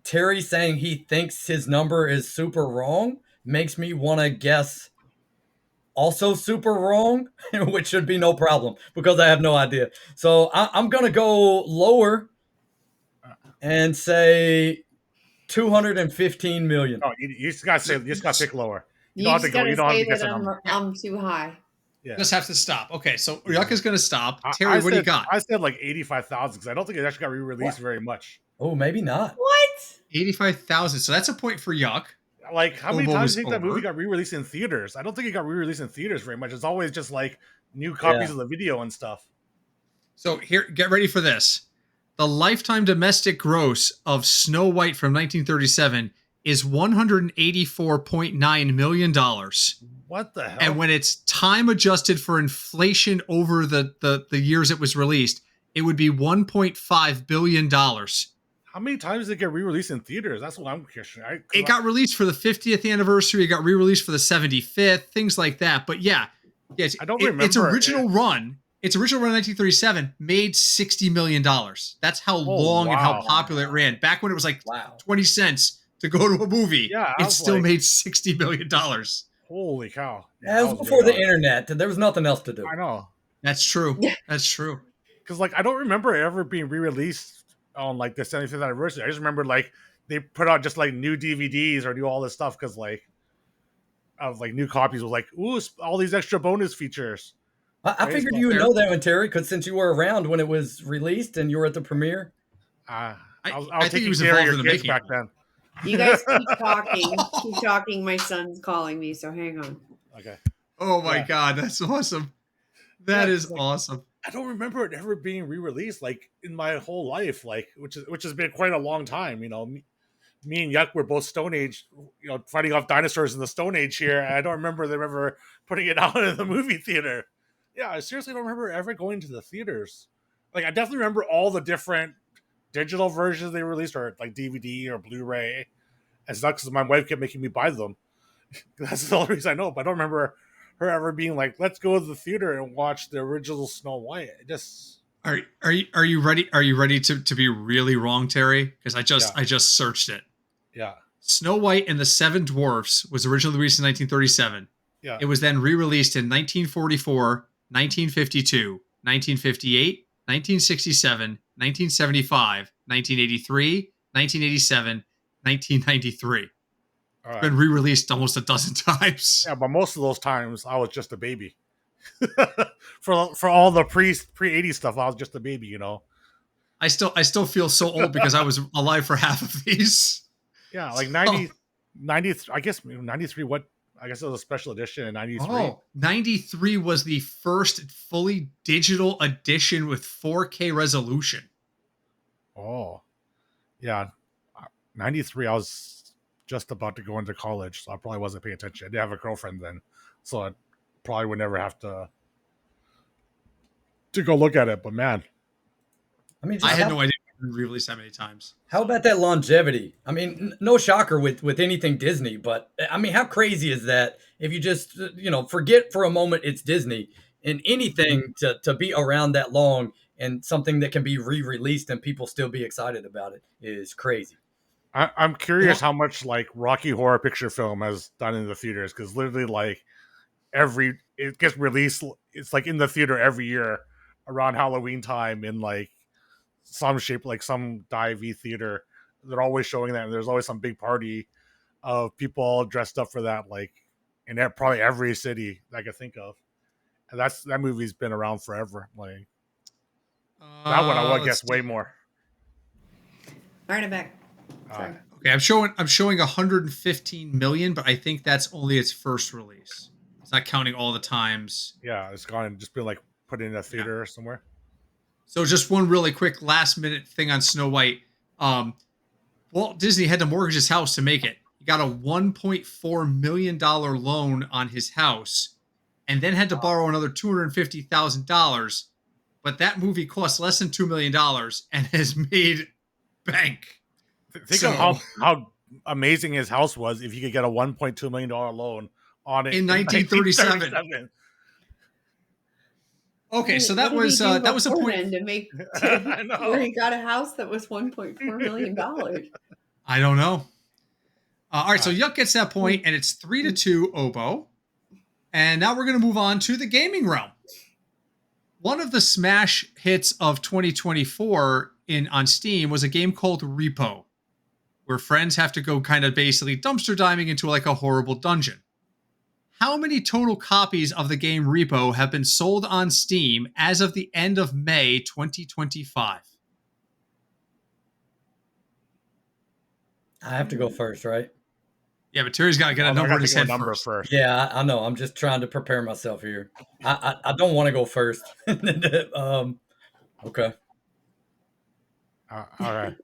Terry saying he thinks his number is super wrong makes me want to guess also super wrong, which should be no problem because I have no idea. So I'm going to go lower and say 215 million. Oh, you just got to pick lower. You don't have to guess a number. I'm too high. Yeah. Just have to stop. Okay, so Yuck is going to stop. Terry, what do you got? I said like 85,000 because I don't think it actually got re-released very much. Oh, maybe not. What? 85,000. So that's a point for Yuck. Like, how many times do you think that movie got re-released in theaters? I don't think it got re-released in theaters very much. It's always just like new copies of the video and stuff. So here, get ready for this. The lifetime domestic gross of Snow White from 1937 is $184.9 million. What the hell? And when it's time adjusted for inflation over the years it was released, it would be $1.5 billion. How How many times did it get re-released in theaters? That's what I'm curious. It got released for the 50th anniversary. It got re-released for the 75th, things like that. But yeah, I don't its remember original run. Its original run in 1937 made $60 million. That's how long and how popular it ran. Back when it was like 20 cents to go to a movie, Yeah, it still made $60 million. Holy cow. Yeah, it was before the internet. There was nothing else to do. I know. That's true. That's true. Because like I don't remember it ever being re-released on like the 75th anniversary. I just remember like they put out just like new DVDs or do all this stuff because like of like new copies was like, ooh, all these extra bonus features. I figured you would know that one, Terry, because since you were around when it was released and you were at the premiere. I was think he was care of involved your in the kids making back then. You guys keep talking. Keep talking. My son's calling me, so hang on. Okay. Oh my God, that's awesome. That is like, awesome. I don't remember it ever being re-released like in my whole life, like which has been quite a long time. You know, me and Yuk were both Stone Age, you know, fighting off dinosaurs in the Stone Age here. And I don't remember them ever putting it out in the movie theater. Yeah, I seriously don't remember ever going to the theaters. Like, I definitely remember all the different digital versions they released, or like DVD or Blu-ray. And it's not because my wife kept making me buy them. That's the only reason I know. But I don't remember her ever being like, "Let's go to the theater and watch the original Snow White." It just are you ready? Are you ready to be really wrong, Terry? Because I just searched it. Yeah. Snow White and the Seven Dwarfs was originally released in 1937. Yeah. It was then re-released in 1944, 1952, 1958, 1967, 1975, 1983, 1987, 1993. All right. Been re-released almost a dozen times. Yeah, but most of those times I was just a baby. for all the pre 80s stuff, I was just a baby, you know. I still feel so old because I was alive for half of these. Yeah, like 90, 90, I guess 93, what? I guess it was a special edition in 93. Oh, 93 was the first fully digital edition with 4K resolution. Oh, yeah. 93, I was just about to go into college, so I probably wasn't paying attention. I didn't have a girlfriend then, so I probably would never have to go look at it. But man, I mean, I had no idea it was re-released that many times. How about that longevity? I mean, no shocker with anything Disney, but I mean, how crazy is that? If you just forget for a moment it's Disney, and anything to be around that long and something that can be re-released and people still be excited about it is crazy. I'm curious how much like Rocky Horror Picture Film has done in the theaters, because literally like it gets released, it's like in the theater every year around Halloween time in like some shape, like some divey theater. They're always showing that, and there's always some big party of people all dressed up for that, like in probably every city I could think of. And that movie's been around forever. Like that one, I would guess way more. All right, I'm back. Sorry. Okay, I'm showing 115 million, but I think that's only its first release. It's not counting all the times. Yeah, it's gone and just been like put in a theater somewhere. So just one really quick last minute thing on Snow White. Walt Disney had to mortgage his house to make it. He got a $1.4 million loan on his house and then had to borrow another $250,000. But that movie cost less than $2 million and has made bank. Think of how amazing his house was if he could get a $1.2 million loan on it in 1937. Okay, so that was a point to make where he got a house that was $1.4 million. I don't know. All right, so Yuk gets that point, and it's 3-2 Obo. And now we're going to move on to the gaming realm. One of the smash hits of 2024 on Steam was a game called Repo, where friends have to go kind of basically dumpster diving into like a horrible dungeon. How many total copies of the game Repo have been sold on Steam as of the end of May 2025? I have to go first, right? Yeah, but Terry's got to get a number in his head first. Yeah, I know. I'm just trying to prepare myself here. I don't want to go first. Okay. All right.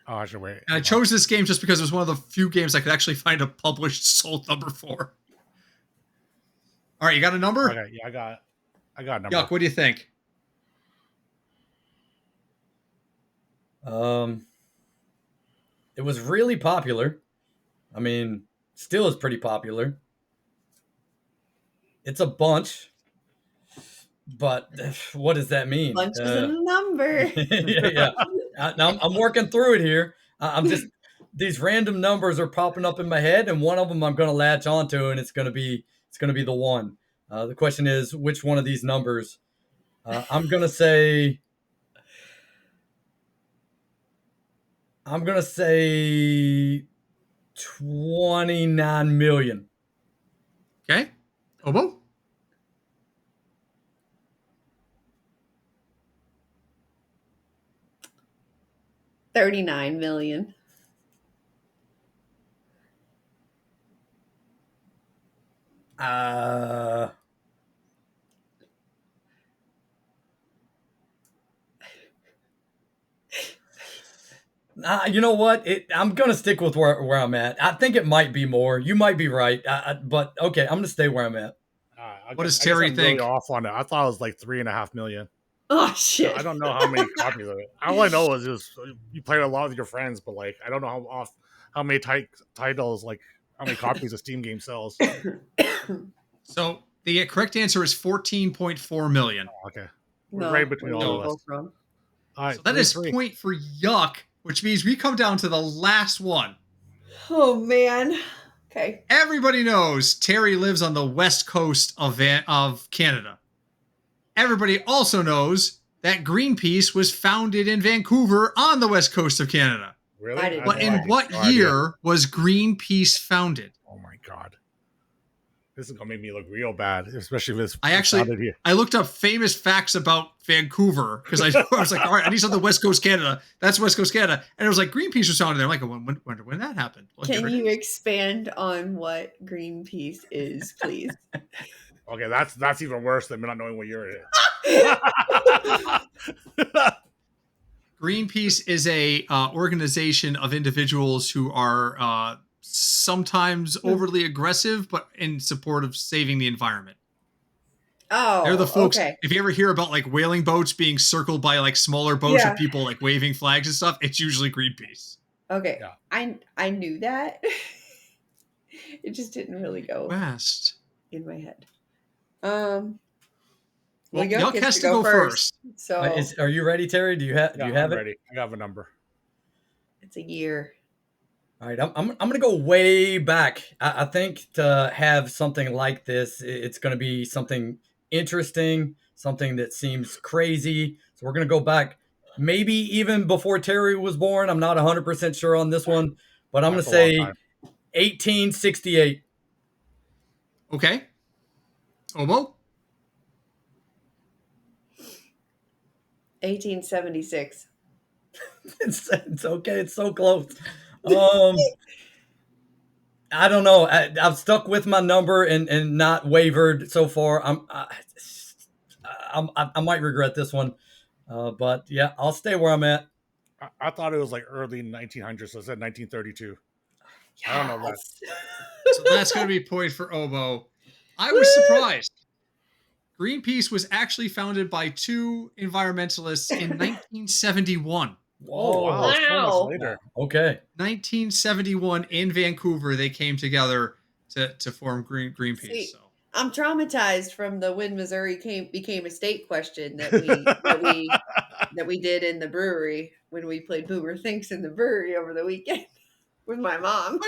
Oh, I should wait. And I chose this game just because it was one of the few games I could actually find a published sold number for. All right, you got a number? Okay, yeah, I got a number. Yuk, what do you think? It was really popular. I mean, still is pretty popular. It's a bunch, but what does that mean? Bunch is a number. Yeah. I'm working through it here. I'm just these random numbers are popping up in my head, and one of them I'm going to latch onto, and it's going to be the one. The question is, which one of these numbers? I'm going to say 29 million. Okay. Obo? $39 million. You know what? I'm gonna stick with where I'm at. I think it might be more. You might be right, but okay, I'm gonna stay where I'm at. What does Terry I'm think? really off on it. I thought it was like 3.5 million. Oh shit! I don't know how many copies of it. All I know is just you played a lot with your friends, but like I don't know how many titles, like how many copies a Steam game sells. So the correct answer is 14.4 million. Oh, okay, No, right between we're all of us. both wrong. All right, So that is 3-3. point for Yuck, which means we come down to the last one. Oh man. Okay. Everybody knows Terry lives on the west coast of Canada. Everybody also knows that Greenpeace was founded in Vancouver on the west coast of Canada. Really? I didn't But know in that. what No idea. year was Greenpeace founded? Oh my god, this is gonna make me look real bad, especially if it's I actually founded here. I looked up famous facts about Vancouver because I was like, all right, I need something West Coast Canada. That's West Coast Canada, and it was like Greenpeace was founded there. I'm like, when that happened? Well, Can here it you is. expand on what Greenpeace is, please? Okay, that's even worse than me not knowing what year it is. Greenpeace is a organization of individuals who are sometimes overly aggressive, but in support of saving the environment. Oh, They're the folks. okay. If you ever hear about like whaling boats being circled by like smaller boats Yeah. with people like waving flags and stuff, it's usually Greenpeace. Okay. Yeah. I knew that. It just didn't really go West. in my head. Well, Yuck Yuck gets has to go first. So Are you ready, Terry? Do you have I'm it? ready. I have a number. it's a year. All right, I'm gonna go way back. I think to have something like this, it's gonna be something interesting, something that seems crazy. So we're gonna go back, maybe even before Terry was born. I'm not 100% sure on this one, but I'm gonna That's a long say time. 1868. Okay. Obo? 1876. It's okay. It's so close. I don't know. I've stuck with my number and not wavered so far. I might regret this one, but yeah, I'll stay where I'm at. I thought it was like early 1900s, so I said 1932. I don't know that. So that's going to be a point for Obo. I was surprised. Greenpeace was actually founded by two environmentalists in 1971. Oh wow, Wow. so much later. Okay. 1971 in Vancouver, they came together to form Greenpeace. Sweet. So I'm traumatized from the when Missouri became a state question that we did in the brewery when we played Boomer Thinks in the brewery over the weekend with my mom.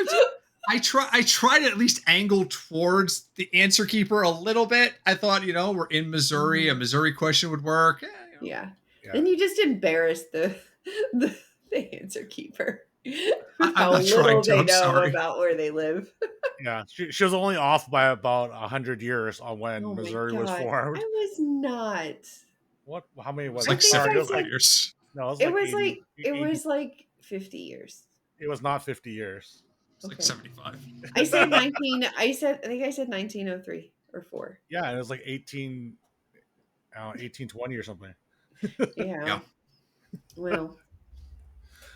I tried to at least angle towards the answer keeper a little bit. I thought, we're in Missouri. A Missouri question would work. Yeah. Yeah. Then you just embarrassed the answer keeper. I'm How not trying little to, they I'm know sorry. about where they live. Yeah, she was only off by about 100 years on when Oh my Missouri was God. formed. I was not. What? How many was It's like it? Sorry, 75 years. No, It was 80, like 80. 50 years. It was not 50 years. It's like Okay. 75. I said 19. I think I said 1903 or 4. Yeah, it was like 1820 or something. Yeah. Yeah. Well,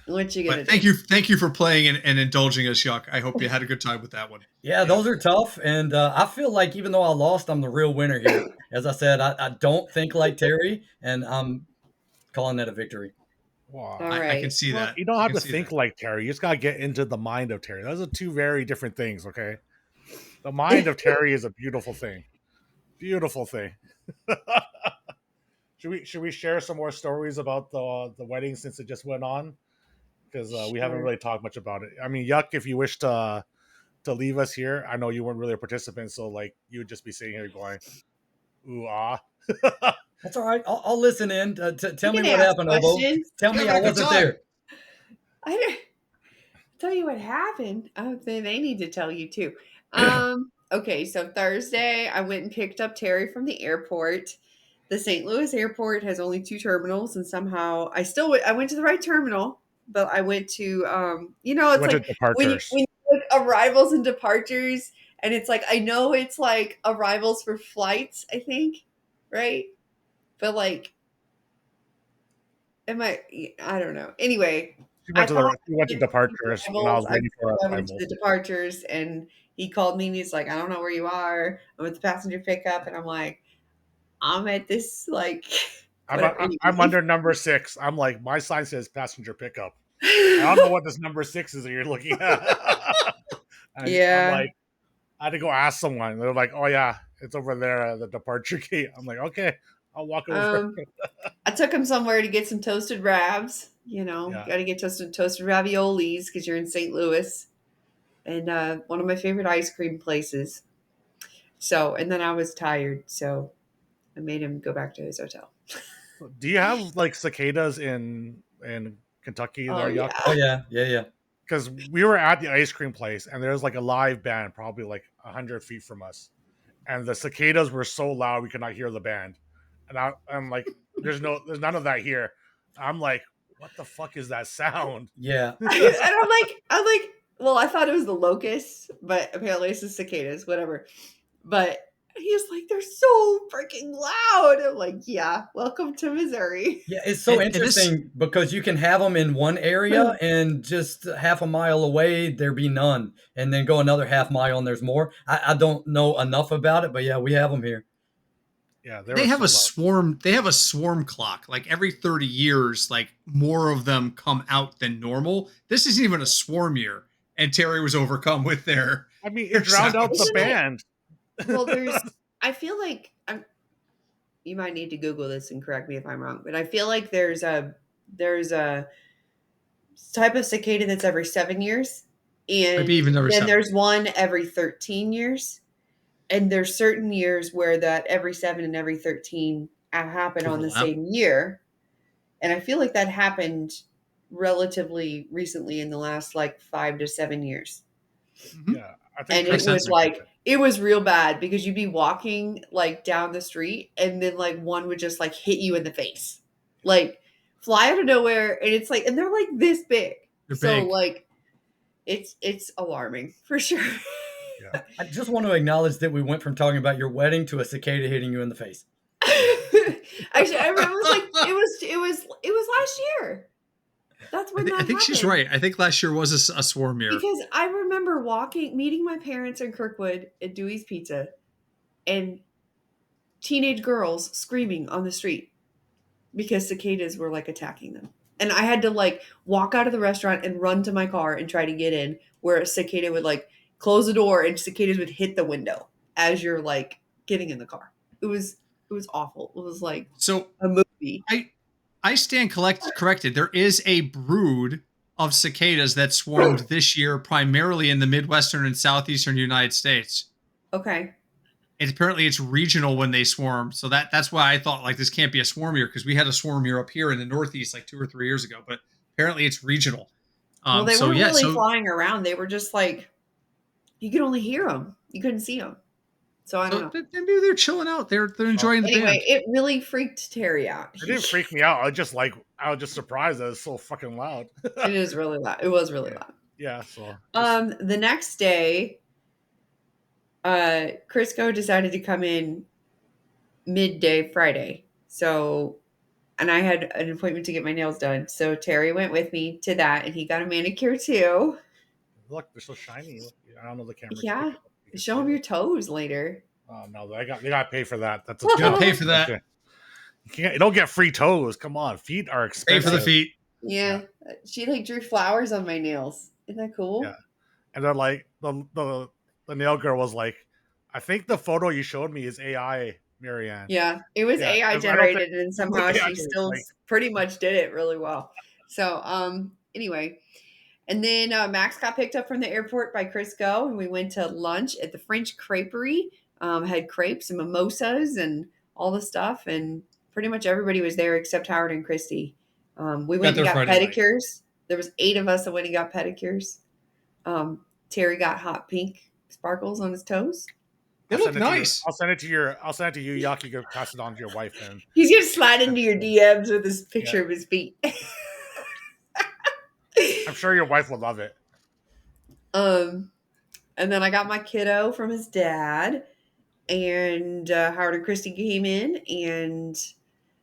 what you gonna But do? thank you for playing and indulging us, Yuck. I hope you had a good time with that one. Yeah, those are tough, and I feel like even though I lost, I'm the real winner here. As I said, I don't think like Terry, and I'm calling that a victory. Wow. All I right. can see Well, that. You don't I have can to see think that. like Terry. You just gotta get into the mind of Terry. Those are two very different things, okay? The mind of Terry is a beautiful thing. Beautiful thing. Should we share some more stories about the wedding since it just went on? Because we haven't Sure. really talked much about it. I mean, Yuck, if you wish to leave us here, I know you weren't really a participant, so like you would just be sitting here going, "Ooh ah." That's all right. I'll listen in. You Tell me can what ask happened, Obo. questions. Tell You're me having I a good wasn't time. there. I don't tell you what happened. Oh, then they need to tell you too. Okay, so Thursday I went and picked up Terry from the airport. The St. Louis airport has only 2 terminals, and somehow I went to the right terminal, but I went to You it's went to like when you departures. look arrivals and departures, and it's like I know it's like arrivals for flights, I think, right? But like, I don't know. Anyway, I thought You went to I went to departures when I arrivals. was waiting for our I went to arrival. the departures, and he called me and he's like, I don't know where you are. I'm at the passenger pickup, and I'm like, I'm at this like whatever. I'm Anyways, under number 6. I'm like, my sign says passenger pickup. I don't know what this number 6 is that you're looking at. And I'm yeah. like, I had to go ask someone. They're like, oh yeah, it's over there at the departure gate. I'm like, okay, I'll walk over. Um, I took him somewhere to get some toasted ravs. Yeah. Got to get toasted raviolis because you're in St. Louis, and one of my favorite ice cream places. So, and then I was tired, so I made him go back to his hotel. Do you have like cicadas in Kentucky Oh there, Yuck? Oh yeah. yeah, yeah, yeah. Because we were at the ice cream place and there's like a live band probably like 100 feet from us, and the cicadas were so loud we could not hear the band. And I'm like, there's none of that here. I'm like, what the fuck is that sound? Yeah. And I'm like, well, I thought it was the locusts, but apparently it's the cicadas, whatever. But he's like, they're so freaking loud. I'm like, yeah, welcome to Missouri. Yeah, it's so And this interesting because you can have them in one area and just half a mile away there be none, and then go another half mile and there's more. I don't know enough about it, but yeah, we have them here. Yeah, they they were have so a loud. swarm. They have a swarm clock. Like every 30 years, like more of them come out than normal. This isn't even a swarm year, and Terry was overcome with I mean, their it drowned out the Isn't sounds. it? band. Well, I feel like you might need to Google this and correct me if I'm wrong, but I feel like there's a type of cicada that's every 7 years, Maybe and even every then 7. there's one every 13 years. And there's certain years where that every 7 and every 13 happen on the Overlap. same year. And I feel like that happened relatively recently in the last like 5 to 7 years. Mm-hmm. Yeah, I think And Makes it Chris. was sense. like, it was real bad because you'd be walking like down the street and then like one would just like hit you in the face, like fly out of nowhere. And it's like, and they're like this big. They're So big. like, it's alarming for sure. Yeah, I just want to acknowledge that we went from talking about your wedding to a cicada hitting you in the face. Actually, I remember it was last year. That's when I that think she's happened. right. I think last year was a swarm year. Because I remember meeting my parents in Kirkwood at Dewey's Pizza, and teenage girls screaming on the street because cicadas were like attacking them. And I had to like walk out of the restaurant and run to my car and try to get in, where a cicada would like close the door and cicadas would hit the window as you're like getting in the car. It was awful. It was like So a movie. I stand corrected. There is a brood of cicadas that swarmed this year, primarily in the Midwestern and Southeastern United States. Okay. Apparently it's regional when they swarm, so that's why I thought like this can't be a swarm year, because we had a swarm year up here in the Northeast like 2 or 3 years ago, but apparently it's regional. Well, they So weren't yeah, really so flying around. They were just like you could only hear them. You couldn't see them. So I don't know. maybe they're chilling out. They're enjoying the Anyway, band. it really freaked Terry out. it didn't freak me out. I was just surprised that it's so fucking loud. It is really loud. It was really loud. Yeah, so The next day, Crisco decided to come in midday Friday. So, and I had an appointment to get my nails done. So Terry went with me to that, and he got a manicure too. look, they're so shiny. I don't know the camera. can Yeah, pick it up. You can show see him it. your toes later. Oh no, they got to pay for that. That's a You gotta job. pay for that. You don't get free toes. Come on, feet are Pay for expensive. the feet. Yeah. She like drew flowers on my nails. Isn't that Yeah. cool? And then like the nail girl was like, I think the photo you showed me is AI, Marianne. Yeah. It was Yeah, AI 'cause I don't think generated and somehow AI she did it, still like pretty much did it really well. So, anyway, and then Max got picked up from the airport by Crisco, and we went to lunch at the French Creperie. Had crepes and mimosas and all the stuff, and pretty much everybody was there except Howard and Christy. We Got went and there got Friday night. pedicures. There was 8 of us that went and got pedicures. Terry got hot pink sparkles on his toes. They I'll look send it to you. nice. I'll send it to you, Yak. You can pass it on to your wife and He's gonna slide into your DMs with his yeah. picture of his feet. I'm sure your wife will love it. um, and then I got my kiddo from his dad, and Howard and Christy came in, and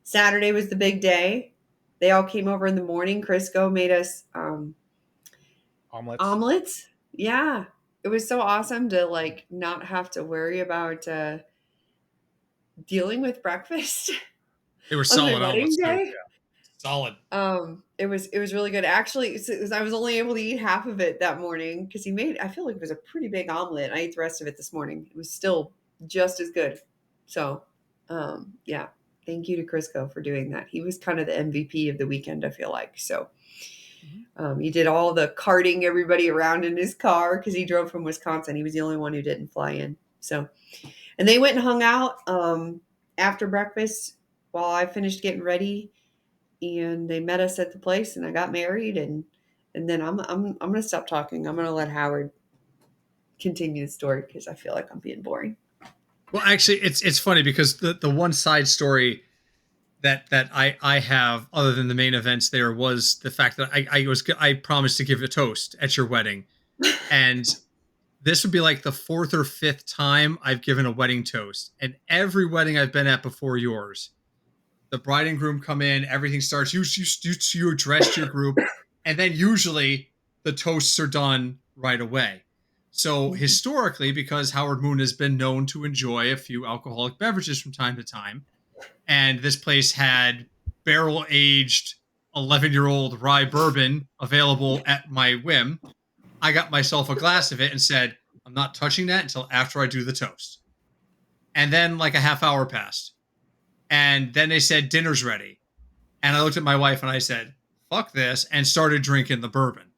Saturday was the big day. They all came over in the morning. Crisco made us Omelets. omelets. Yeah, it was so awesome to like not have to worry about dealing with breakfast They were on my solid wedding omelets too. day. Solid. It was really good. Actually, I was only able to eat half of it that morning because he made. I feel like it was a pretty big omelet. I ate the rest of it this morning. It was still just as good. So, yeah, thank you to Crisco for doing that. He was kind of the MVP of the weekend. I feel like so. He did all the carting everybody around in his car because he drove from Wisconsin. He was the only one who didn't fly in. So, and they went and hung out after breakfast while I finished getting ready, and they met us at the place, and I got married, and then I'm gonna stop talking. I'm gonna let Howard continue the story because I feel like I'm being boring. Well, actually, it's funny because the one side story that I have other than the main events there was the fact that I promised to give a toast at your wedding, and this would be like the 4th or 5th time I've given a wedding toast, and every wedding I've been at before yours, the bride and groom come in, everything starts. You addressed your group, and then usually the toasts are done right away. So historically, because Howard Moon has been known to enjoy a few alcoholic beverages from time to time, and this place had barrel aged 11-year-old rye bourbon available at my whim, I got myself a glass of it and said, I'm not touching that until after I do the toast. And then like a half hour passed. And then they said dinner's ready. And I looked at my wife and I said, fuck this, and started drinking the bourbon.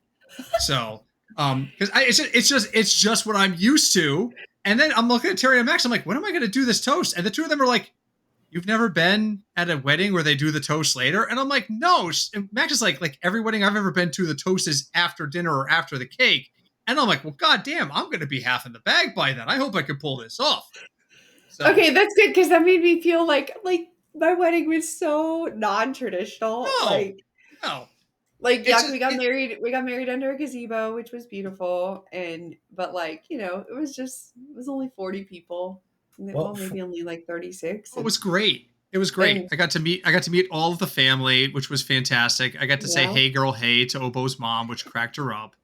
So because it's just what I'm used to. And then I'm looking at Terry and Max, I'm like, when am I gonna do this toast? And the two of them are like, you've never been at a wedding where they do the toast later? And I'm like, no. And Max is like every wedding I've ever been to, the toast is after dinner or after the cake. And I'm like, well, goddamn, I'm going to be half in the bag by then. I hope I can pull this off. So, Okay, that's good because that made me feel like my wedding was so non-traditional. no, no. Yeah, we got married under a gazebo, which was beautiful, but it was only 40 people. Well, Well, maybe only like 36. It was great. It was great. And I got to meet all of the family, which was fantastic. I got to say yeah. hey girl hey to Obo's mom, which cracked her up.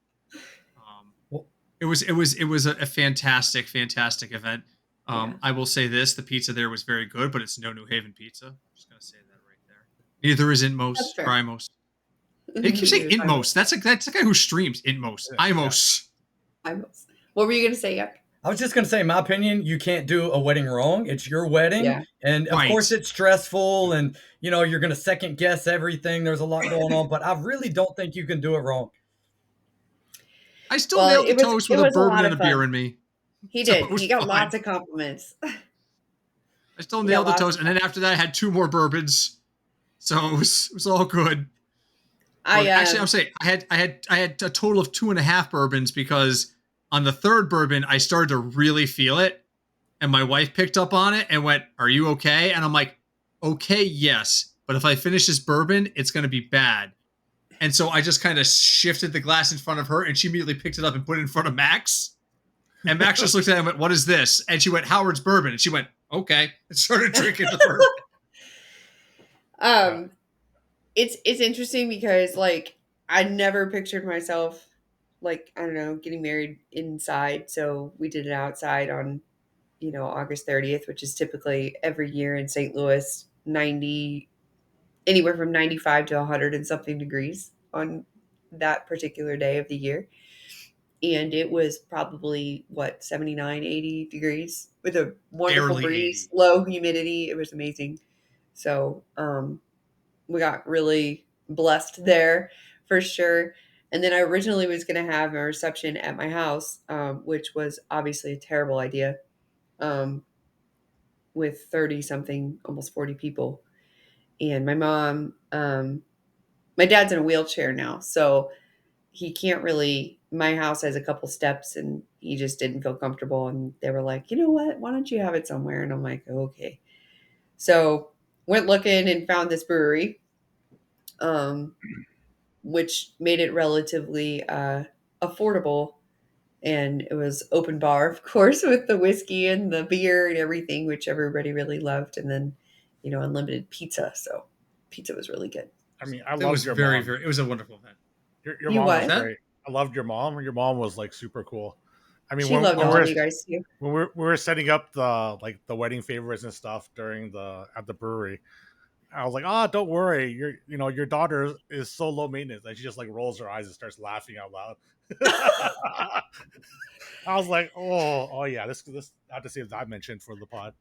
well, It was a fantastic event. Yeah. I will say this: the pizza there was very good, but it's no New Haven pizza. I'm just gonna say that right there. Neither is Intmos, That's fair. Primos. They keep saying Intmos. That's the guy who streams Intmos. Yeah. Imos. What were you going to say, Yuck? I was just going to say, in my opinion, you can't do a wedding wrong. It's your wedding. Yeah. And of Right. course it's stressful and, you're going to second guess everything. There's a lot going on, but I really don't think you can do it wrong. I still nailed the toast with a bourbon and a beer fun. in me. He So did. it was He got fine. lots of compliments. I still nailed the toast, and then after that, I had 2 more bourbons, so it was all good. Actually, I'm saying I had a total of 2.5 bourbons because on the 3rd bourbon I started to really feel it, and my wife picked up on it and went, "Are you okay?" And I'm like, "Okay, yes, but if I finish this bourbon, it's going to be bad." And so I just kind of shifted the glass in front of her, and she immediately picked it up and put it in front of Max. And Max just looked at it and went, "What is this?" And she went, "Howard's bourbon." And she went, "Okay," and started drinking the bourbon. It's interesting because I never pictured myself I don't know, getting married inside. So we did it outside on, August 30th, which is typically every year in St. Louis, 90 anywhere from 95 to 100 and something degrees on that particular day of the year. And it was probably 79, 80 degrees with a wonderful Barely breeze, 80. low humidity. It was amazing. So we got really blessed there for sure. And then I originally was going to have a reception at my house, which was obviously a terrible idea, with 30 something, almost 40 people. And my mom, my dad's in a wheelchair now, so he can't really. My house has a couple steps, and he just didn't feel comfortable. And they were like, you know what? Why don't you have it somewhere? And I'm like, okay. So went looking and found this brewery, um, which made it relatively affordable. And it was open bar, of course, with the whiskey and the beer and everything, which everybody really loved. And then, unlimited pizza. So pizza was really good. I mean, I It was loved your very, mom. very. It was a wonderful event. Your You mom was what? That great. I loved your mom. Your mom was like super cool. I mean, She loved when all we're of you guys too. we were setting up the wedding favors and stuff during the at the brewery, I was like, don't worry, your daughter is so low maintenance, and she just like rolls her eyes and starts laughing out loud. I was like, oh yeah, this I have to see if that mentioned for the pod.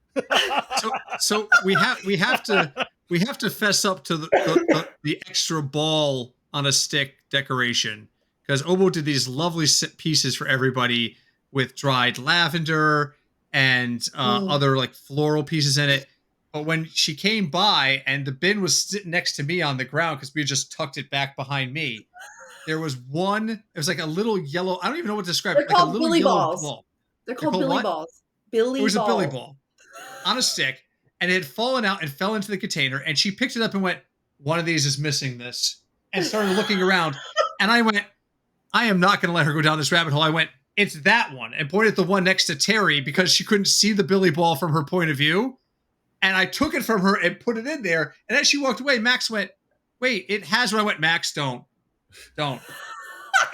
so we have to fess up to the extra ball on a stick decoration, because Obo did these lovely pieces for everybody with dried lavender and Mm. other like floral pieces in it. But when she came by and the bin was sitting next to me on the ground because we had just tucked it back behind me, there was one. It was like a little yellow. I don't even know what to describe They're it. Like a called little Billy yellow balls. ball. They're They're called called Billy what? balls. It Billy was a Billy balls. ball on a stick, and it had fallen out and fell into the container. And she picked it up and went, "One of these is missing this," and started looking around. And I went, "I am not going to let her go down this rabbit hole." I went, "It's that one," and pointed at the one next to Terry because she couldn't see the Billy ball from her point of view. And I took it from her and put it in there. And as she walked away, Max went, "Wait, it has one." I went, "Max, don't.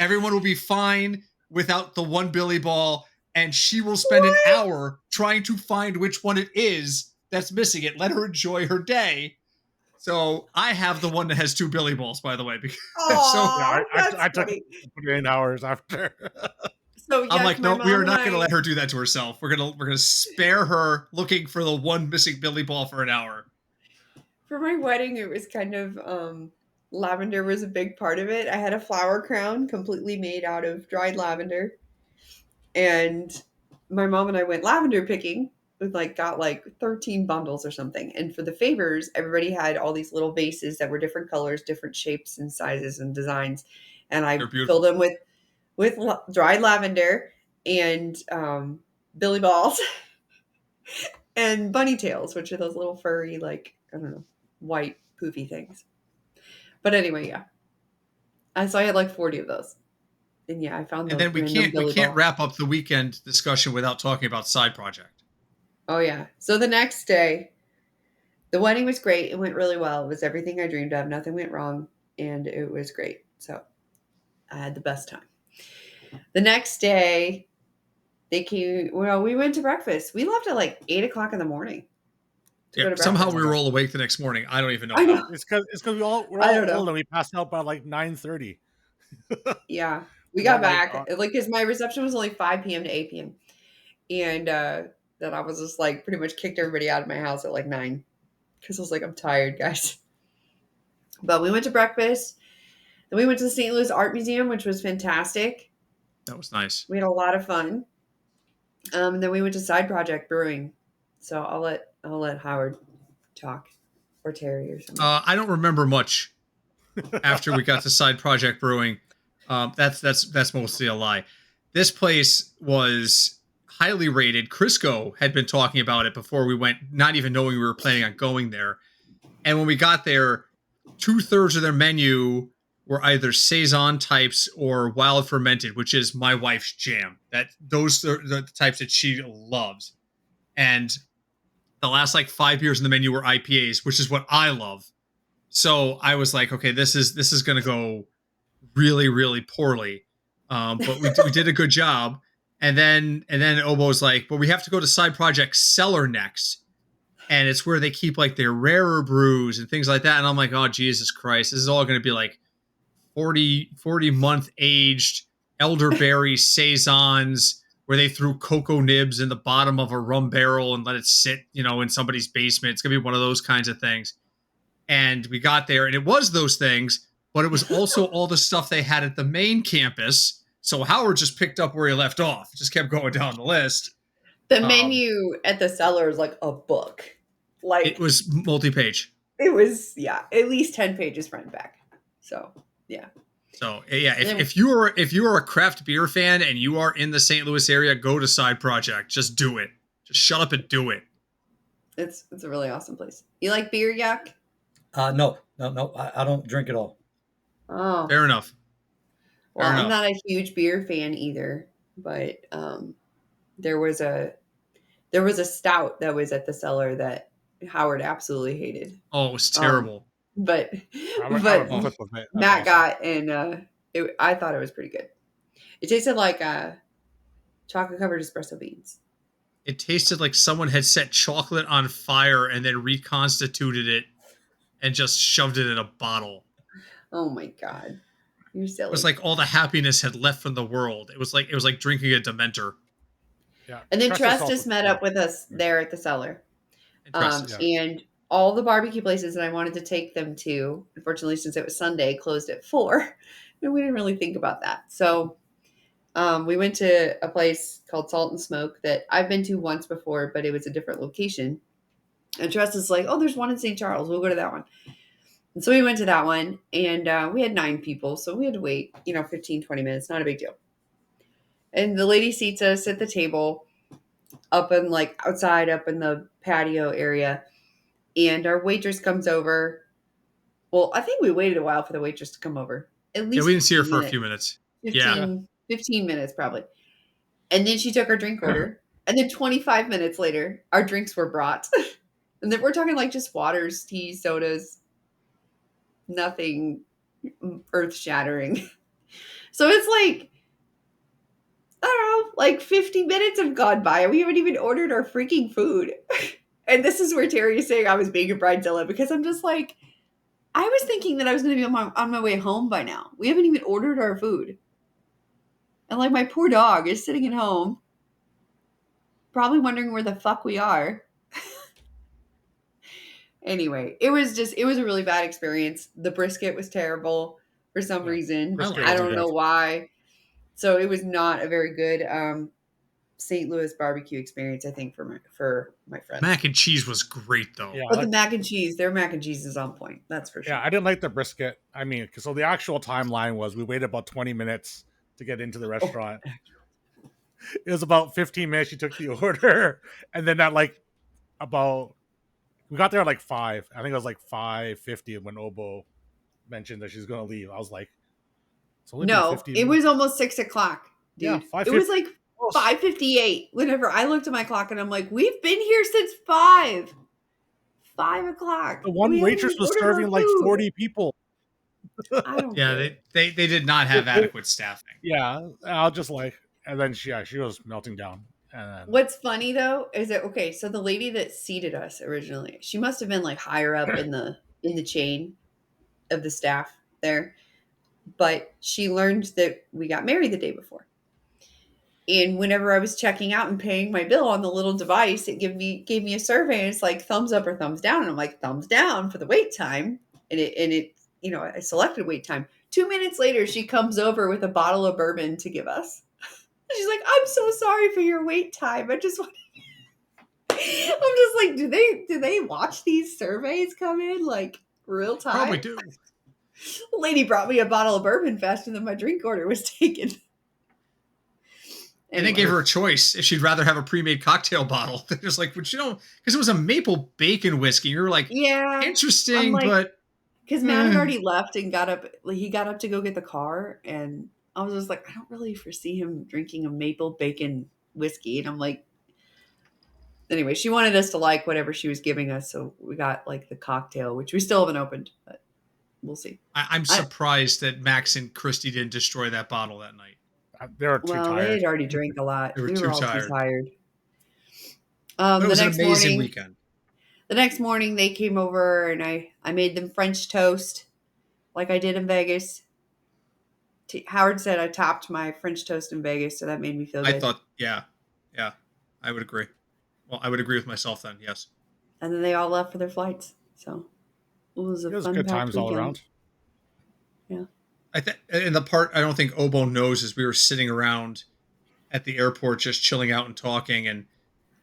Everyone will be fine without the one Billy ball, and she will spend an hour trying to find which one it is that's missing it. Let her enjoy her day." So I have the one that has two Billy balls, by the way. So Yeah, Oh, that's I took funny. 8 hours after. So I'm yuck, like, my no, we mom are and not going to I. let her do that to herself. We're gonna spare her looking for the one missing Billy ball for an hour. For my wedding, it was kind of lavender was a big part of it. I had a flower crown completely made out of dried lavender, and my mom and I went lavender picking. We got 13 bundles or something. And for the favors, everybody had all these little vases that were different colors, different shapes and sizes and designs, and They're I filled beautiful. them with dried lavender and Billy balls and bunny tails, which are those little furry, I don't know, white poofy things. But anyway, yeah. So I had 40 of those. And yeah, I found And the then we random can't Billy ball. wrap up the weekend discussion without talking about side project. Oh, yeah. So the next day, the wedding was great. It went really well. It was everything I dreamed of. Nothing went wrong. And it was great. So I had the best time. The next day, they came. Well, we went to breakfast. We left at 8 o'clock in the morning to Yeah, go to somehow breakfast. we were all awake the next morning. I don't even know I how. know. It's because we're I all don't know. old and we passed out by like 9:30. Yeah. We I'm all got like, back. Because my reception was only 5 p.m. to 8 p.m. And then I was just pretty much kicked everybody out of my house at 9. Because I was like, I'm tired, guys. But we went to breakfast. Then we went to the St. Louis Art Museum, which was fantastic. That was nice. We had a lot of fun. And then we went to Side Project Brewing. So I'll let Howard talk, or Terry or something. I don't remember much after we got to Side Project Brewing. That's mostly a lie. This place was highly rated. Crisco had been talking about it before we went, not even knowing we were planning on going there. And when we got there, 2/3 of their menu were either saison types or wild fermented, which is my wife's jam. Those are the types that she loves. And the last 5 years in the menu were IPAs, which is what I love. So I was like, okay, this is going to go really, really poorly. But we did a good job. And then Obo's like, but we have to go to Side Project Cellar next. and it's where they keep like their rarer brews and things like that. And I'm like, oh, Jesus Christ, this is all going to be like 40 month aged elderberry saisons where they threw cocoa nibs in the bottom of a rum barrel and let it sit, in somebody's basement. It's going to be one of those kinds of things. And we got there and it was those things, but it was also all the stuff they had at the main campus. So Howard just picked up where he left off, just kept going down the list. The menu at the cellar is like a book. Like it was multi-page. It was, at least 10 pages front and back. So, yeah. So, yeah, if you are a craft beer fan and you are in the St. Louis area, go to Side Project. Just do it. Just shut up and do it. It's a really awesome place. You like beer, Yak? No, I don't drink at all. Oh. Fair enough. Well, I'm not a huge beer fan either, but there was a stout that was at the cellar that Howard absolutely hated. Oh, it was terrible. But Matt got, and I thought it was pretty good. It tasted like chocolate covered espresso beans. It tasted like someone had set chocolate on fire and then reconstituted it and just shoved it in a bottle. Oh my God. You're silly. It was like all the happiness had left from the world. It was like drinking a Dementor. Yeah. And then Trestus met up with us there at the cellar. And all the barbecue places that I wanted to take them to, unfortunately, since it was Sunday, closed at 4. And we didn't really think about that. So we went to a place called Salt and Smoke that I've been to once before, but it was a different location. And Trestus is like, oh, there's one in St. Charles. We'll go to that one. And so we went to that one, and we had 9 people. So we had to wait, 15, 20 minutes. Not a big deal. And the lady seats us at the table up in outside, up in the patio area. And our waitress comes over. Well, I think we waited a while for the waitress to come over. At least we didn't see her for a few minutes. 15 minutes probably. And then she took our drink order. And then 25 minutes later, our drinks were brought. And then we're talking just waters, teas, sodas. Nothing earth-shattering. So it's I don't know, 50 minutes have gone by and we haven't even ordered our freaking food. And this is where Terry is saying I was being a bridezilla, because I'm just I was thinking that I was going to be on my way home by now. We haven't even ordered our food. And my poor dog is sitting at home, probably wondering where the fuck we are. Anyway, it was a really bad experience. The brisket was terrible for some reason. I don't know why. So it was not a very good St. Louis barbecue experience, I think, for my friends. Mac and cheese was great, though. Yeah, but the mac and cheese, their mac and cheese is on point. That's for sure. Yeah, I didn't like the brisket. I mean, so the actual timeline was we waited about 20 minutes to get into the restaurant. It was about 15 minutes she took the order. And then we got there at 5. I think it was 5:50 when Obo mentioned that she's going to leave. I was like, it's only been 50 minutes. It was almost 6 o'clock, dude. Yeah, 5:50. It was 5:58 whenever I looked at my clock, and I'm like, we've been here since 5 o'clock. The one waitress was serving 40 people. I don't care. They did not have adequate staffing. Yeah, I was just and then she was melting down. And then, what's funny though is that so the lady that seated us originally, she must have been higher up in the chain of the staff there, but she learned that we got married the day before. And whenever I was checking out and paying my bill on the little device, it gave me a survey, and it's thumbs up or thumbs down. And I'm like, thumbs down for the wait time. And it I selected wait time. 2 minutes later, she comes over with a bottle of bourbon to give us. She's like, I'm so sorry for your wait time. I'm just do they watch these surveys come in real time? Probably do. The lady brought me a bottle of bourbon faster than my drink order was taken. And they gave her a choice if she'd rather have a pre-made cocktail bottle. They're just because it was a maple bacon whiskey. You're yeah, interesting, but because Matt had already left and got up. He got up to go get the car, and I was just I don't really foresee him drinking a maple bacon whiskey. And I'm anyway, she wanted us to whatever she was giving us, so we got the cocktail, which we still haven't opened, but we'll see. I'm surprised that Max and Christy didn't destroy that bottle that night. They were too tired. They had already drank a lot. They were we too were all tired. too tired. It was the an next amazing morning, weekend. the next morning they came over and I made them French toast like I did in Vegas. Howard said I topped my French toast in Vegas, so that made me feel I good. thought, yeah, I would agree. Well, I would agree with myself then. Yes. And then they all left for their flights. So it was a It was fun good packed times all weekend. around. Yeah. I think, and the part I don't think Obo knows is we were sitting around at the airport just chilling out and talking, and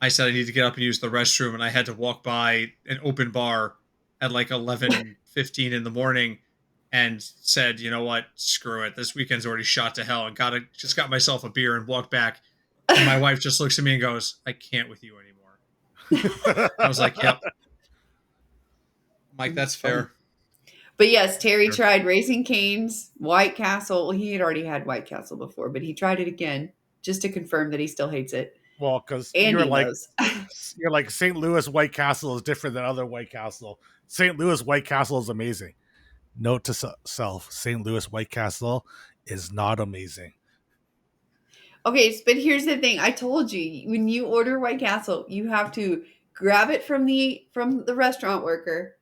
I said I need to get up and use the restroom, and I had to walk by an open bar at like 11:15 in the morning, and said, you know what, screw it, this weekend's already shot to hell, and just got myself a beer and walked back, and my wife just looks at me and goes, I can't with you anymore. I was like, yep, Mike, that's fair. But yes, Terry tried Raising Cane's, White Castle. Well, he had already had White Castle before, but he tried it again just to confirm that he still hates it. Well, because And he knows. you're like St. Louis White Castle is different than other White Castle. St. Louis White Castle is amazing. Note to self: St. Louis White Castle is not amazing. Okay, but here's the thing. I told you, when you order White Castle, you have to grab it from the restaurant worker,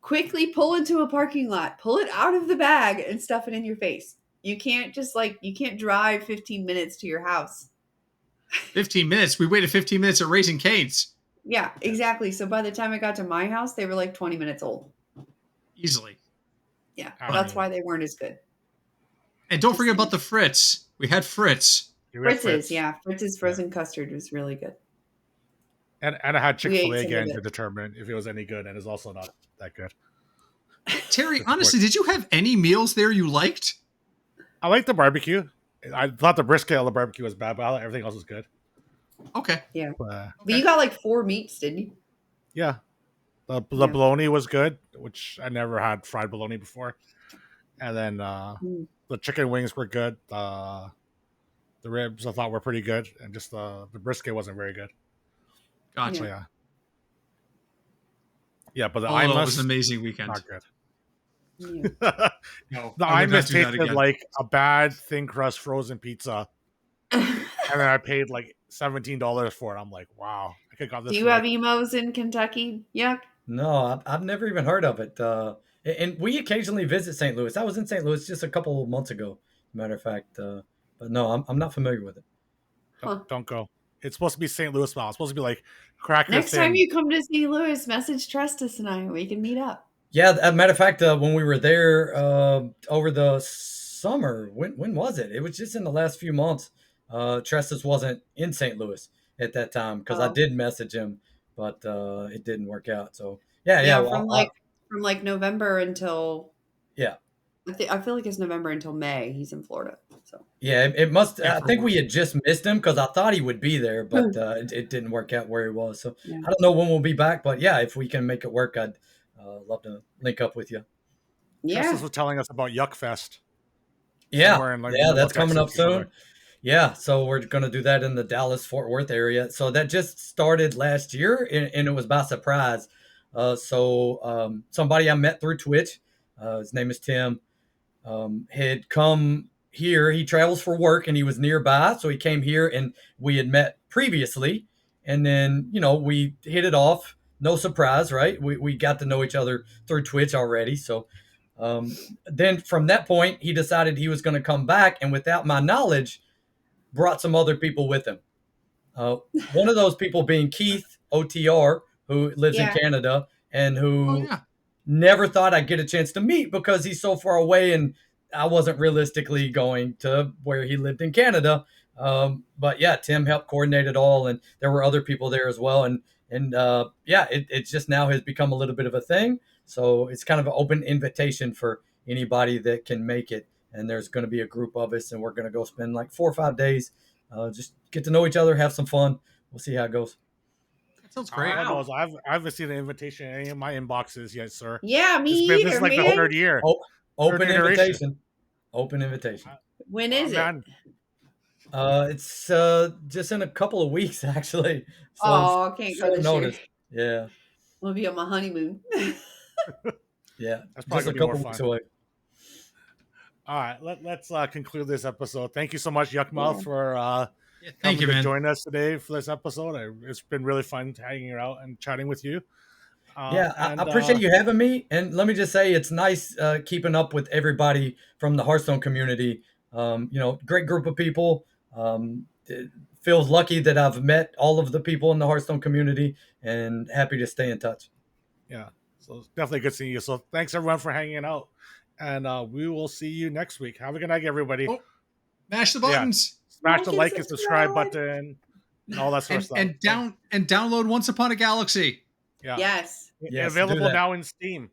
quickly pull into a parking lot, pull it out of the bag, and stuff it in your face. You can't just you can't drive 15 minutes to your house. 15 minutes? We waited 15 minutes at Raising Cane's. Yeah, exactly. So by the time I got to my house, they were like 20 minutes old. Easily. Yeah, that's why they weren't as good. And don't forget about the Fritz. We had Fritz. Fritz's, yeah. Fritz's frozen custard was really good. And I had Chick-fil-A again to determine if it was any good, and it's also not that good. Terry, honestly, did you have any meals there you liked? I liked the barbecue. I thought the brisket on the barbecue was bad, but everything else was good. Okay. Yeah. But you got like 4 meats, didn't you? Yeah. The bologna was good, which I never had fried bologna before. And then the chicken wings were good. The ribs I thought were pretty good, and just the brisket wasn't very good. Gotcha. So, yeah. Yeah, but the Although it was an amazing weekend. Not good. Yeah. No, the Imus tasted like a bad thin crust frozen pizza, and then I paid like $17 for it. I'm like, wow, I could got this. Do you have emos in Kentucky? Yeah. No, I've never even heard of it. And we occasionally visit St. Louis. I was in St. Louis just a couple of months ago, matter of fact. But no, I'm not familiar with it. Don't go. It's supposed to be St. Louis style. It's supposed to be like cracker. Next time you come to St. Louis, message Trestus and I. We can meet up. Yeah, as a matter of fact, when we were there over the summer, when was it? It was just in the last few months. Trestus wasn't in St. Louis at that time because I did message him, but it didn't work out. So yeah. From like November until yeah. I feel like it's November until May. He's in Florida. So yeah, it must. I think we had just missed him because I thought he would be there, but it didn't work out where he was. So I don't know when we'll be back, but yeah, if we can make it work, I'd love to link up with you. Yeah, Justice was telling us about Yuck Fest. Yeah, that's coming up soon. Yeah, so we're going to do that in the Dallas-Fort Worth area. So that just started last year, and it was by surprise. Somebody I met through Twitch, his name is Tim, had come here. He travels for work, and he was nearby, so he came here, and we had met previously. And then, we hit it off. No surprise, right? We got to know each other through Twitch already. So then from that point, he decided he was going to come back, and without my knowledge, brought some other people with him. One of those people being Keith OTR, who lives in Canada, and who never thought I'd get a chance to meet because he's so far away, and I wasn't realistically going to where he lived in Canada. But yeah, Tim helped coordinate it all, and there were other people there as well. And it just now has become a little bit of a thing. So it's kind of an open invitation for anybody that can make it. And there's going to be a group of us, and we're going to go spend like 4 or 5 days, just get to know each other, have some fun. We'll see how it goes. That sounds great. I haven't seen an invitation in any of my inboxes yet, sir. Yeah, me either, this is like the third year. Open invitation. Open invitation. When is it? It's just in a couple of weeks, actually. So I can't go this year. Yeah. We'll be on my honeymoon. Yeah, that's probably just a couple weeks away. All right, let's conclude this episode. Thank you so much, Yukmouth, for thank you, man, joining us today for this episode. It's been really fun hanging out and chatting with you. Yeah, I And appreciate you having me. And let me just say, it's nice keeping up with everybody from the Hearthstone community. Great group of people. It feels lucky that I've met all of the people in the Hearthstone community, and happy to stay in touch. yeah, so it's definitely good seeing you. So thanks everyone for hanging out, and we will see you next week. Have a good night, everybody. Oh, mash the Yeah, buttons. smash the like and subscribe button and all that sort of stuff. And download Once Upon a Galaxy. Yeah. Yes. Yes, do Available that. now in Steam.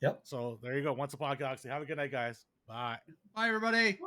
Yep. So there you go. Once Upon a Galaxy. Have a good night, guys. Bye. Bye, everybody.